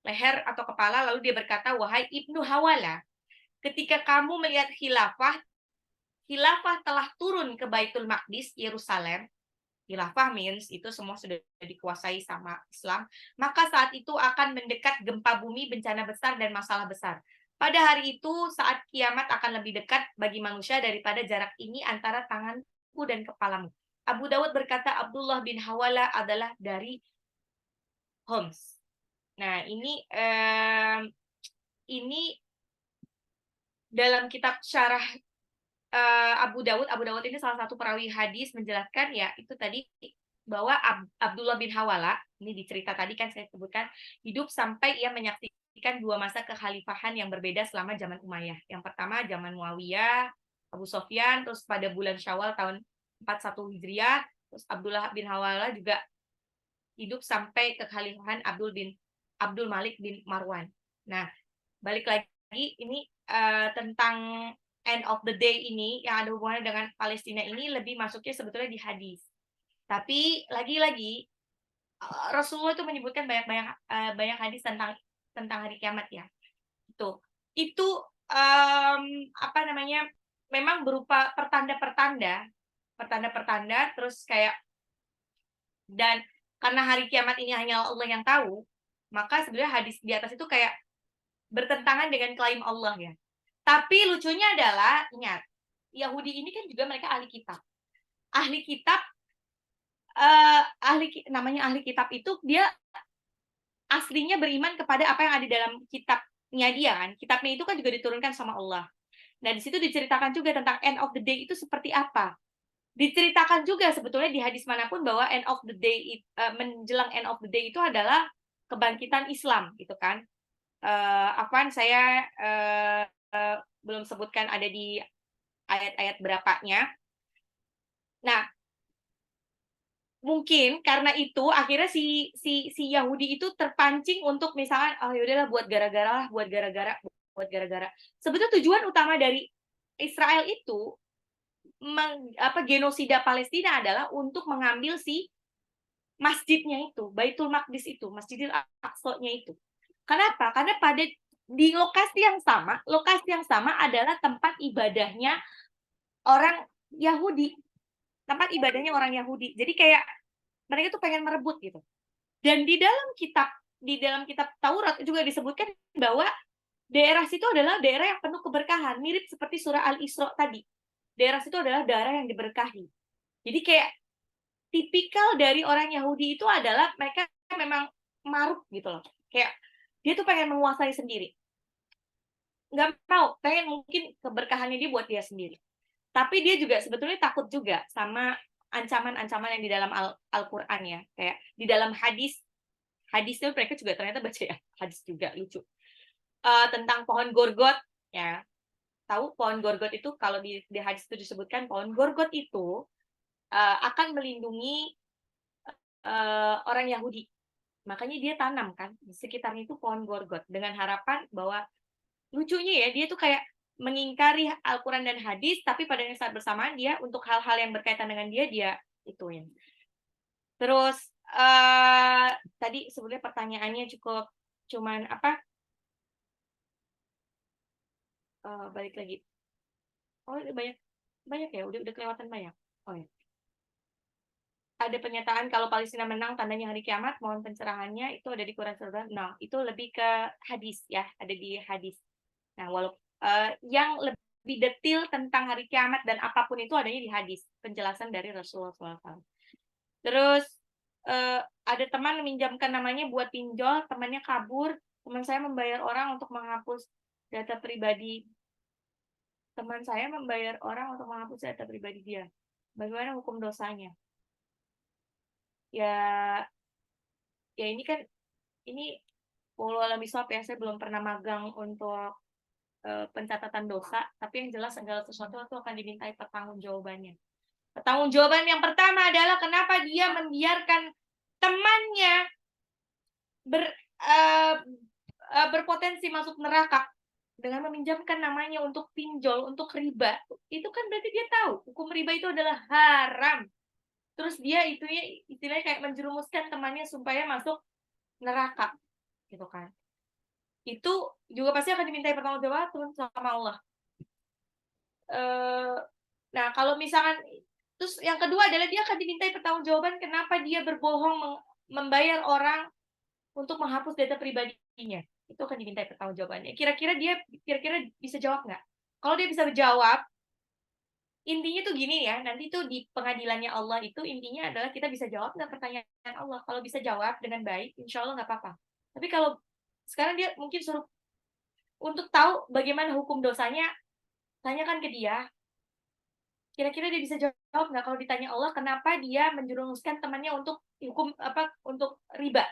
leher atau kepala, lalu dia berkata, wahai Ibnu Hawala, ketika kamu melihat khilafah telah turun ke Baitul Maqdis, Yerusalem. Khilafah means itu semua sudah dikuasai sama Islam, maka saat itu akan mendekat gempa bumi, bencana besar, dan masalah besar. Pada hari itu, saat kiamat akan lebih dekat bagi manusia daripada jarak ini antara tanganku dan kepalamu. Abu Dawud berkata, Abdullah bin Hawala adalah dari Homs. Nah, ini dalam kitab syarah Abu Dawud ini salah satu perawi hadis menjelaskan ya itu tadi bahwa Abdullah bin Hawala, ini di cerita tadi kan saya sebutkan, hidup sampai ia menyaksikan 2 masa kekhalifahan yang berbeda selama zaman Umayyah. Yang pertama zaman Muawiyah, Abu Sofyan, terus pada bulan Syawal tahun 41 Hijriah, terus Abdullah bin Hawala juga hidup sampai kekhalifahan Abdul Malik bin Marwan. Nah, balik lagi ini tentang end of the day ini yang ada hubungannya dengan Palestina ini lebih masuknya sebetulnya di hadis. Tapi lagi-lagi Rasulullah itu menyebutkan banyak hadis tentang hari kiamat ya. Itu memang berupa pertanda-pertanda terus kayak, dan karena hari kiamat ini hanya Allah yang tahu, maka sebenarnya hadis di atas itu kayak bertentangan dengan klaim Allah ya. Tapi lucunya adalah, ingat, Yahudi ini kan juga mereka ahli kitab. Ahli kitab, namanya ahli kitab itu dia aslinya beriman kepada apa yang ada di dalam kitabnya dia kan. Kitabnya itu kan juga diturunkan sama Allah. Nah, di situ diceritakan juga tentang end of the day itu seperti apa. Diceritakan juga sebetulnya di hadis manapun bahwa end of the day, menjelang end of the day itu adalah kebangkitan Islam gitu kan. Saya belum sebutkan ada di ayat-ayat berapanya. Nah, mungkin karena itu akhirnya si Yahudi itu terpancing untuk misalkan, oh yaudahlah buat gara-gara. Sebetulnya tujuan utama dari Israel itu genosida Palestina adalah untuk mengambil si masjidnya itu, Baitul Maqdis itu, Masjidil Aqsa-nya itu. Kenapa? Karena di lokasi yang sama adalah tempat ibadahnya orang Yahudi. Jadi kayak mereka tuh pengen merebut gitu. Dan di dalam kitab Taurat juga disebutkan bahwa daerah situ adalah daerah yang penuh keberkahan, mirip seperti surah Al-Isra tadi. Daerah situ adalah daerah yang diberkahi. Jadi kayak tipikal dari orang Yahudi itu adalah mereka memang maruk gitu loh. Kayak dia tuh pengen menguasai sendiri. Nggak mau, pengen mungkin keberkahannya dia buat dia sendiri. Tapi dia juga sebetulnya takut juga sama ancaman-ancaman yang di dalam Al-Qur'an ya. Kayak di dalam hadisnya mereka juga ternyata baca ya, hadis juga lucu. Tentang pohon gorgot ya. Tahu pohon gorgot itu kalau di hadis itu disebutkan pohon gorgot itu akan melindungi orang Yahudi. Makanya dia tanam kan di sekitarnya itu pohon gorgot dengan harapan bahwa lucunya ya dia tuh kayak mengingkari Al-Quran dan hadis, tapi pada saat bersamaan dia untuk hal-hal yang berkaitan dengan dia ituin. Terus tadi sebenarnya pertanyaannya cuman apa? Balik lagi. Oh banyak ya, udah kelewatan banyak. Oh ya. Ada pernyataan kalau Palestina menang tandanya hari kiamat, mohon pencerahannya, itu ada di Quran surah. Nah, itu lebih ke hadis ya, ada di hadis. Nah, yang lebih detail tentang hari kiamat dan apapun itu adanya di hadis, penjelasan dari Rasulullah SAW. Terus ada teman meminjamkan namanya buat pinjol, temannya kabur, teman saya membayar orang untuk menghapus data pribadi. Teman saya membayar orang untuk menghapus data pribadi dia. Bagaimana hukum dosanya? Ya ini kan wallahu a'lam bishawab ya, saya belum pernah magang untuk pencatatan dosa, tapi yang jelas segala sesuatu itu akan dimintai pertanggungjawabannya. Pertanggungjawaban yang pertama adalah kenapa dia membiarkan temannya berpotensi masuk neraka dengan meminjamkan namanya untuk pinjol, untuk riba, itu kan berarti dia tahu hukum riba itu adalah haram. Terus dia istilahnya kayak menjerumuskan temannya supaya masuk neraka, gitu kan. Itu juga pasti akan dimintai pertanggungjawaban sama Allah. Nah, kalau misalkan terus yang kedua adalah dia akan dimintai pertanggungjawaban kenapa dia berbohong membayar orang untuk menghapus data pribadinya. Itu akan dimintai pertanggungjawabannya. Kira-kira bisa jawab nggak? Kalau dia bisa jawab, intinya tuh gini ya, nanti tuh di pengadilannya Allah itu intinya adalah kita bisa jawab nggak pertanyaan Allah. Kalau bisa jawab dengan baik, insya Allah nggak apa-apa. Tapi kalau sekarang dia mungkin suruh untuk tahu bagaimana hukum dosanya, tanyakan ke dia. Kira-kira dia bisa jawab nggak kalau ditanya Allah kenapa dia menjerumuskan temannya untuk untuk riba.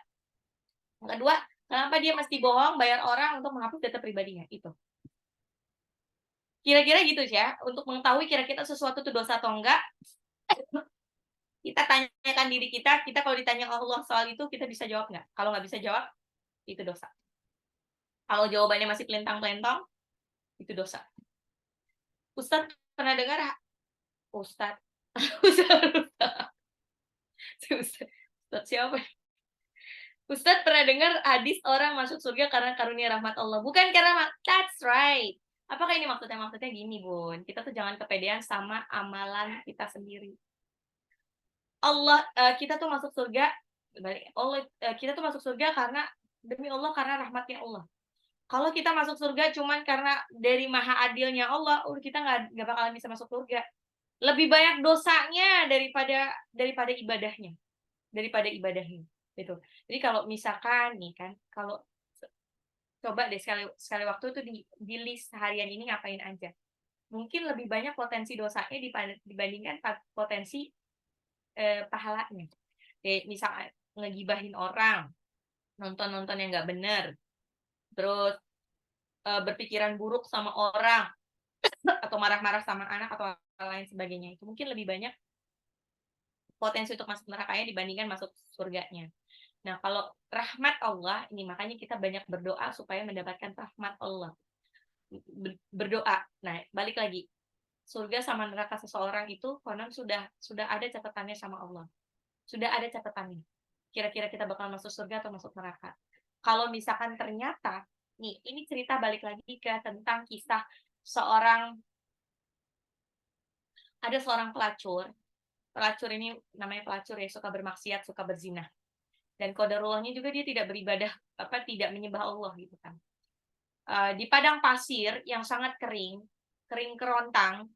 Yang kedua, kenapa dia mesti bohong bayar orang untuk menghapus data pribadinya itu. Kira-kira gitu ya, untuk mengetahui kira-kira sesuatu itu dosa atau enggak, kita tanyakan diri kita kalau ditanya Allah soal itu kita bisa jawab nggak? Kalau nggak bisa jawab, itu dosa. Kalau jawabannya masih pelentang-pelentong, itu dosa. Ustadz pernah dengar Ustadz Ustadz siapa? Ustadz pernah dengar hadis orang masuk surga karena karunia rahmat Allah. Bukan karena that's right. Apakah ini maksudnya? Maksudnya gini, Bun. Kita tuh jangan kepedean sama amalan kita sendiri. Kita tuh masuk surga kita tuh masuk surga karena demi Allah karena rahmatnya Allah. Kalau kita masuk surga cuman karena dari maha adilnya Allah, kita nggak bakalan bisa masuk surga. Lebih banyak dosanya daripada ibadahnya. Gitu. Jadi kalau misalkan nih kan, kalau coba deh sekali waktu tuh di list harian ini ngapain aja. Mungkin lebih banyak potensi dosanya dibandingkan potensi pahalanya. Kayak misalnya ngegibahin orang, nonton yang nggak bener, terus berpikiran buruk sama orang, atau marah-marah sama anak atau lain sebagainya. Itu mungkin lebih banyak potensi untuk masuk nerakanya dibandingkan masuk surganya. Nah, kalau rahmat Allah, ini makanya kita banyak berdoa supaya mendapatkan rahmat Allah. Berdoa. Nah, balik lagi. Surga sama neraka seseorang itu konon sudah ada catatannya sama Allah. Sudah ada catatannya. Kira-kira kita bakal masuk surga atau masuk neraka. Kalau misalkan ternyata, nih, ini cerita balik lagi ke tentang kisah ada seorang pelacur. Pelacur ini namanya pelacur ya, suka bermaksiat, suka berzina. Dan qadarullahnya juga dia tidak beribadah, tidak menyembah Allah gitu kan. Di padang pasir yang sangat kering kerontang,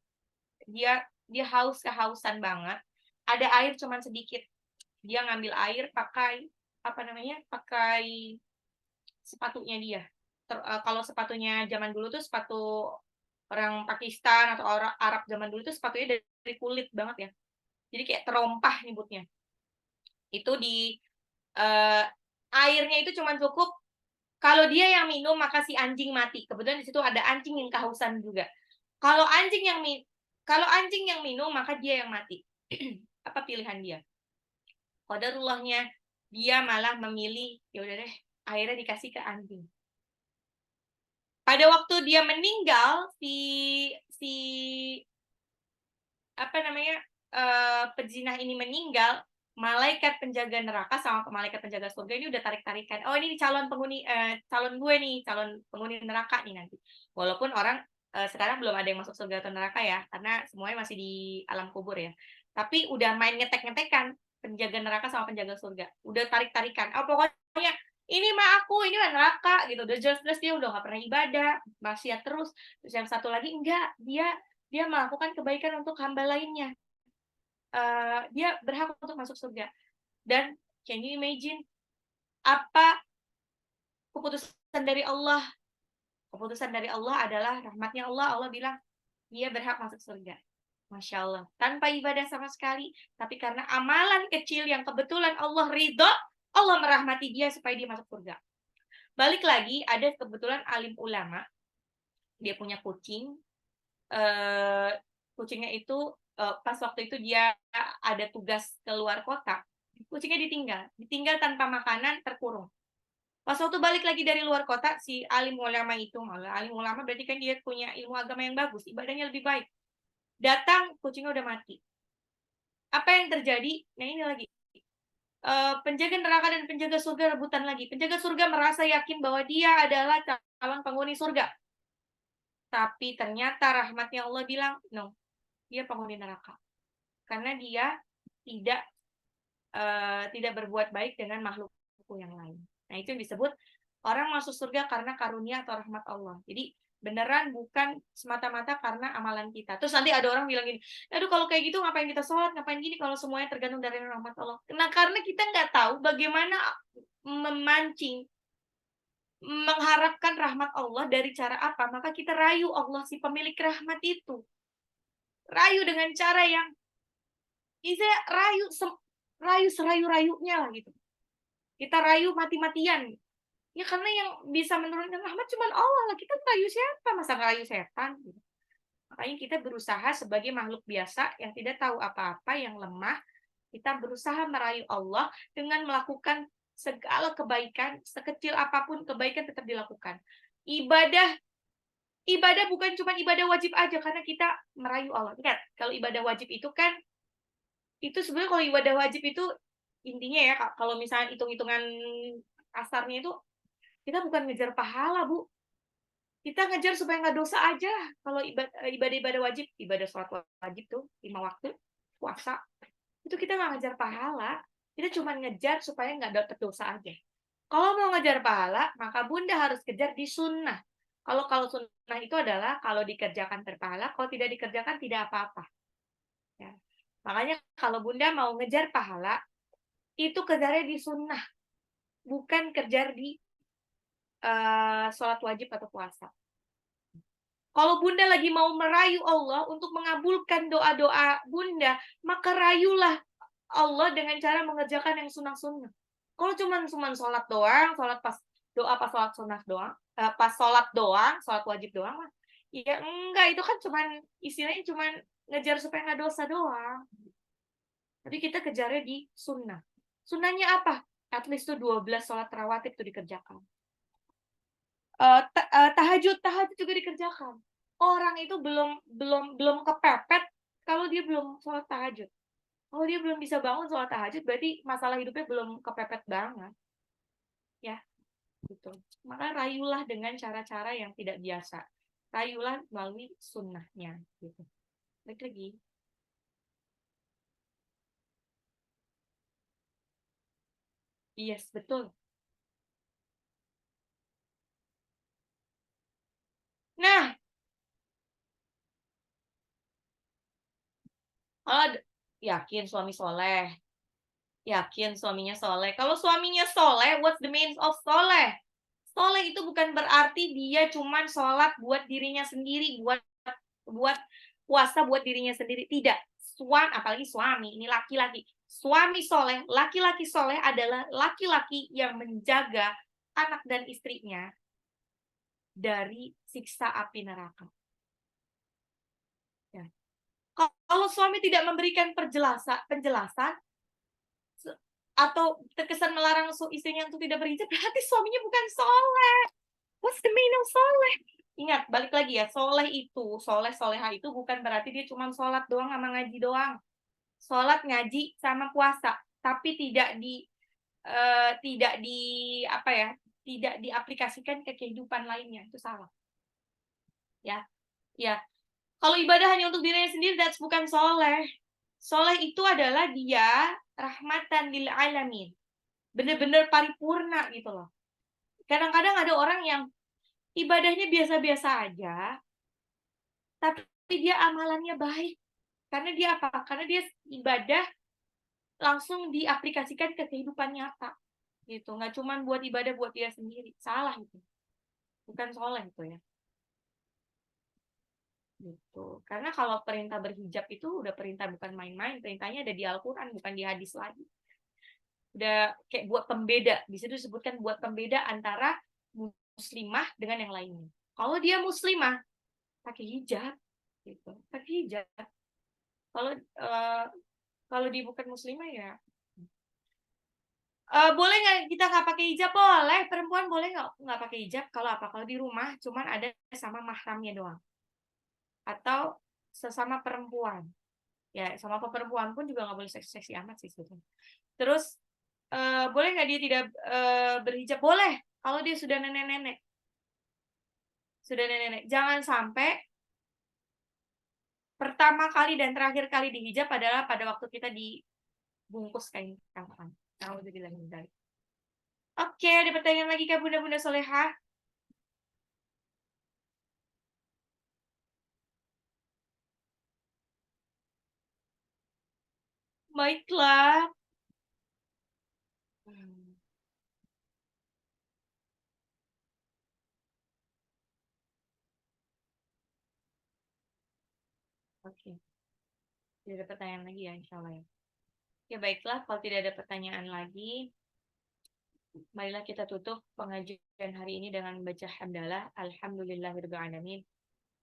dia kehausan banget. Ada air cuman sedikit. Dia ngambil air pakai pakai sepatunya dia. Kalau sepatunya zaman dulu tuh sepatu orang Pakistan atau orang Arab zaman dulu tuh sepatunya dari kulit banget ya. Jadi kayak terompah nyebutnya. Itu airnya itu cuma cukup kalau dia yang minum maka si anjing mati. Kebetulan di situ ada anjing yang kehausan juga. Kalau anjing yang minum maka dia yang mati. Apa pilihan dia? Qadarullahnya dia malah memilih ya udah deh, akhirnya dikasih ke anjing. Pada waktu dia meninggal si pezina ini meninggal, malaikat penjaga neraka sama malaikat penjaga surga ini udah tarik-tarikan. Oh, ini calon gue nih, calon penghuni neraka nih nanti. Walaupun orang sekarang belum ada yang masuk surga atau neraka ya, karena semuanya masih di alam kubur ya. Tapi udah main ngetek-ngetekan penjaga neraka sama penjaga surga. Udah tarik-tarikan. Oh, pokoknya ini mah aku, ini mah neraka gitu. Udah jelas-jelas dia udah gak pernah ibadah, maksiat terus. Terus yang satu lagi enggak, dia melakukan kebaikan untuk hamba lainnya. Dia berhak untuk masuk surga. Dan can you imagine apa keputusan dari Allah? Keputusan dari Allah adalah rahmatnya Allah. Allah bilang dia berhak masuk surga. Masya Allah. Tanpa ibadah sama sekali. Tapi karena amalan kecil yang kebetulan Allah ridho, Allah merahmati dia supaya dia masuk surga. Balik lagi, ada kebetulan alim ulama. Dia punya kucing. Kucingnya itu pas waktu itu dia ada tugas keluar kota, kucingnya ditinggal tanpa makanan, terkurung. Pas waktu balik lagi dari luar kota, si alim ulama itu, alim ulama berarti kan dia punya ilmu agama yang bagus, ibadahnya lebih baik. Datang, kucingnya udah mati. Apa yang terjadi? Nah ini lagi. Penjaga neraka dan penjaga surga rebutan lagi. Penjaga surga merasa yakin bahwa dia adalah calon penghuni surga. Tapi ternyata rahmatnya Allah bilang, no, dia penghuni neraka. Karena dia tidak tidak berbuat baik dengan makhlukku yang lain. Nah, itu yang disebut orang masuk surga karena karunia atau rahmat Allah. Jadi beneran bukan semata-mata karena amalan kita. Terus nanti ada orang bilang gini, aduh kalau kayak gitu ngapain kita sholat, ngapain gini kalau semuanya tergantung dari rahmat Allah. Nah, karena kita nggak tahu bagaimana memancing, mengharapkan rahmat Allah dari cara apa, maka kita rayu Allah si pemilik rahmat itu. Rayu dengan cara yang bisa rayu serayu-rayunya lah gitu. Kita rayu mati-matian. Ya karena yang bisa menurunkan rahmat cuma Allah lah. Kita rayu siapa? Masa rayu setan? Gitu. Makanya kita berusaha sebagai makhluk biasa yang tidak tahu apa-apa, yang lemah. Kita berusaha merayu Allah dengan melakukan segala kebaikan, sekecil apapun kebaikan tetap dilakukan. Ibadah bukan cuma ibadah wajib aja, karena kita merayu Allah. Ingat, kalau ibadah wajib itu kan, itu sebenarnya kalau ibadah wajib itu intinya ya, kalau misalnya hitung-hitungan kasarnya itu, kita bukan ngejar pahala, Bu. Kita ngejar supaya nggak dosa aja. Kalau ibadah-ibadah wajib, ibadah sholat wajib tuh, 5 waktu, puasa, itu kita nggak ngejar pahala. Kita cuma ngejar supaya nggak dapet dosa aja. Kalau mau ngejar pahala, maka Bunda harus kejar di sunnah. Kalau sunnah itu adalah kalau dikerjakan berpahala, kalau tidak dikerjakan tidak apa-apa. Ya. Makanya kalau Bunda mau ngejar pahala, itu kejarnya di sunnah, bukan kejar di sholat wajib atau puasa. Kalau Bunda lagi mau merayu Allah untuk mengabulkan doa-doa Bunda, maka rayulah Allah dengan cara mengerjakan yang sunnah-sunnah. Kalau cuma sholat doang, sholat pas doa pas sholat sunnah doang, pas sholat doang, sholat wajib doang, ya enggak, itu kan cuman istilahnya cuman ngejar supaya nggak dosa doang. Tapi kita kejarnya di sunnah. Sunnahnya apa? At least tuh 12 sholat rawatib itu dikerjakan. Tahajud juga dikerjakan. Orang itu belum kepepet kalau dia belum sholat tahajud. Kalau dia belum bisa bangun sholat tahajud, berarti masalah hidupnya belum kepepet banget. Ya, gitu. Maka rayulah dengan cara-cara yang tidak biasa. Rayulah melalui sunnahnya. Gitu. Lagi. Yes, betul. Nah, kalau yakin suami soleh, yakin suaminya soleh. Kalau suaminya soleh, what's the meaning of soleh? Soleh itu bukan berarti dia cuman sholat buat dirinya sendiri, buat puasa buat dirinya sendiri. Tidak. Apalagi suami, ini laki-laki. Suami soleh, laki-laki soleh adalah laki-laki yang menjaga anak dan istrinya dari siksa api neraka. Ya. Kalau suami tidak memberikan penjelasan atau terkesan melarang istrinya untuk tidak berhijab, berarti suaminya bukan soleh. What's the meaning of soleh? Ingat, balik lagi ya, soleha itu bukan berarti dia cuma sholat doang sama ngaji doang. Sholat, ngaji, sama puasa. Tapi tidak tidak diaplikasikan ke kehidupan lainnya. Itu salah. Ya, ya. Kalau ibadah hanya untuk dirinya sendiri, that's bukan soleh. Soleh itu adalah dia rahmatan lil alamin. Bener-bener paripurna gitu loh. Kadang-kadang ada orang yang ibadahnya biasa-biasa aja, tapi dia amalannya baik. Karena dia apa? Karena dia ibadah langsung diaplikasikan ke kehidupan nyata. Gitu. Nggak cuma buat ibadah buat dia sendiri. Salah itu. Bukan soleh itu ya. Gitu. Karena kalau perintah berhijab itu udah perintah bukan main-main. Perintahnya ada di Al-Quran, bukan di hadis lagi. Udah kayak buat pembeda. Di situ disebutkan buat pembeda antara muslimah dengan yang lainnya. Kalau dia muslimah, pakai hijab. Gitu. Pakai hijab. Kalau dia bukan muslimah ya Boleh nggak kita nggak pakai hijab? Boleh. Perempuan boleh nggak pakai hijab? Kalau apa? Kalau di rumah cuman ada sama mahramnya doang. Atau sesama perempuan. Ya, sama perempuan pun juga nggak boleh seksi-seksi amat sih sebetulnya. Terus boleh nggak dia tidak berhijab? Boleh. Kalau dia sudah nenek-nenek. Sudah nenek-nenek. Jangan sampai pertama kali dan terakhir kali dihijab adalah pada waktu kita dibungkus kain kafan. Alhamdulillah. Oke, ada pertanyaan lagi Kak Bunda-Bunda Soleha? Baiklah. Oke. Tidak ada pertanyaan lagi ya, insya Allah ya. Ya baiklah, kalau tidak ada pertanyaan lagi, marilah kita tutup pengajian hari ini dengan membaca hamdalah, alhamdulillahirrahmanirrahim,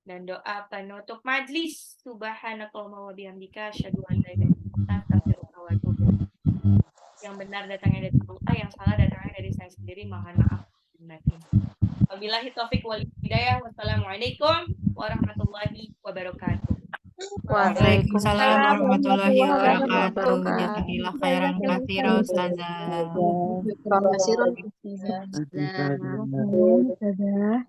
dan doa penutup majlis. Subhanakallahumma wa bihamdika, asyhadu an la ilaha illa anta, astaghfiruka wa atubu ilaik. Yang benar datangnya dari Allah, yang salah datangnya dari saya sendiri. Mohon maaf. Wabillahi taufik wal hidayah. Wassalamualaikum warahmatullahi wabarakatuh. Waalaikumsalam warahmatullahi wabarakatuh. wabarakatuh. Jazakallah khairan katsira Ustazah. Terima kasih, Ron. Ustazah.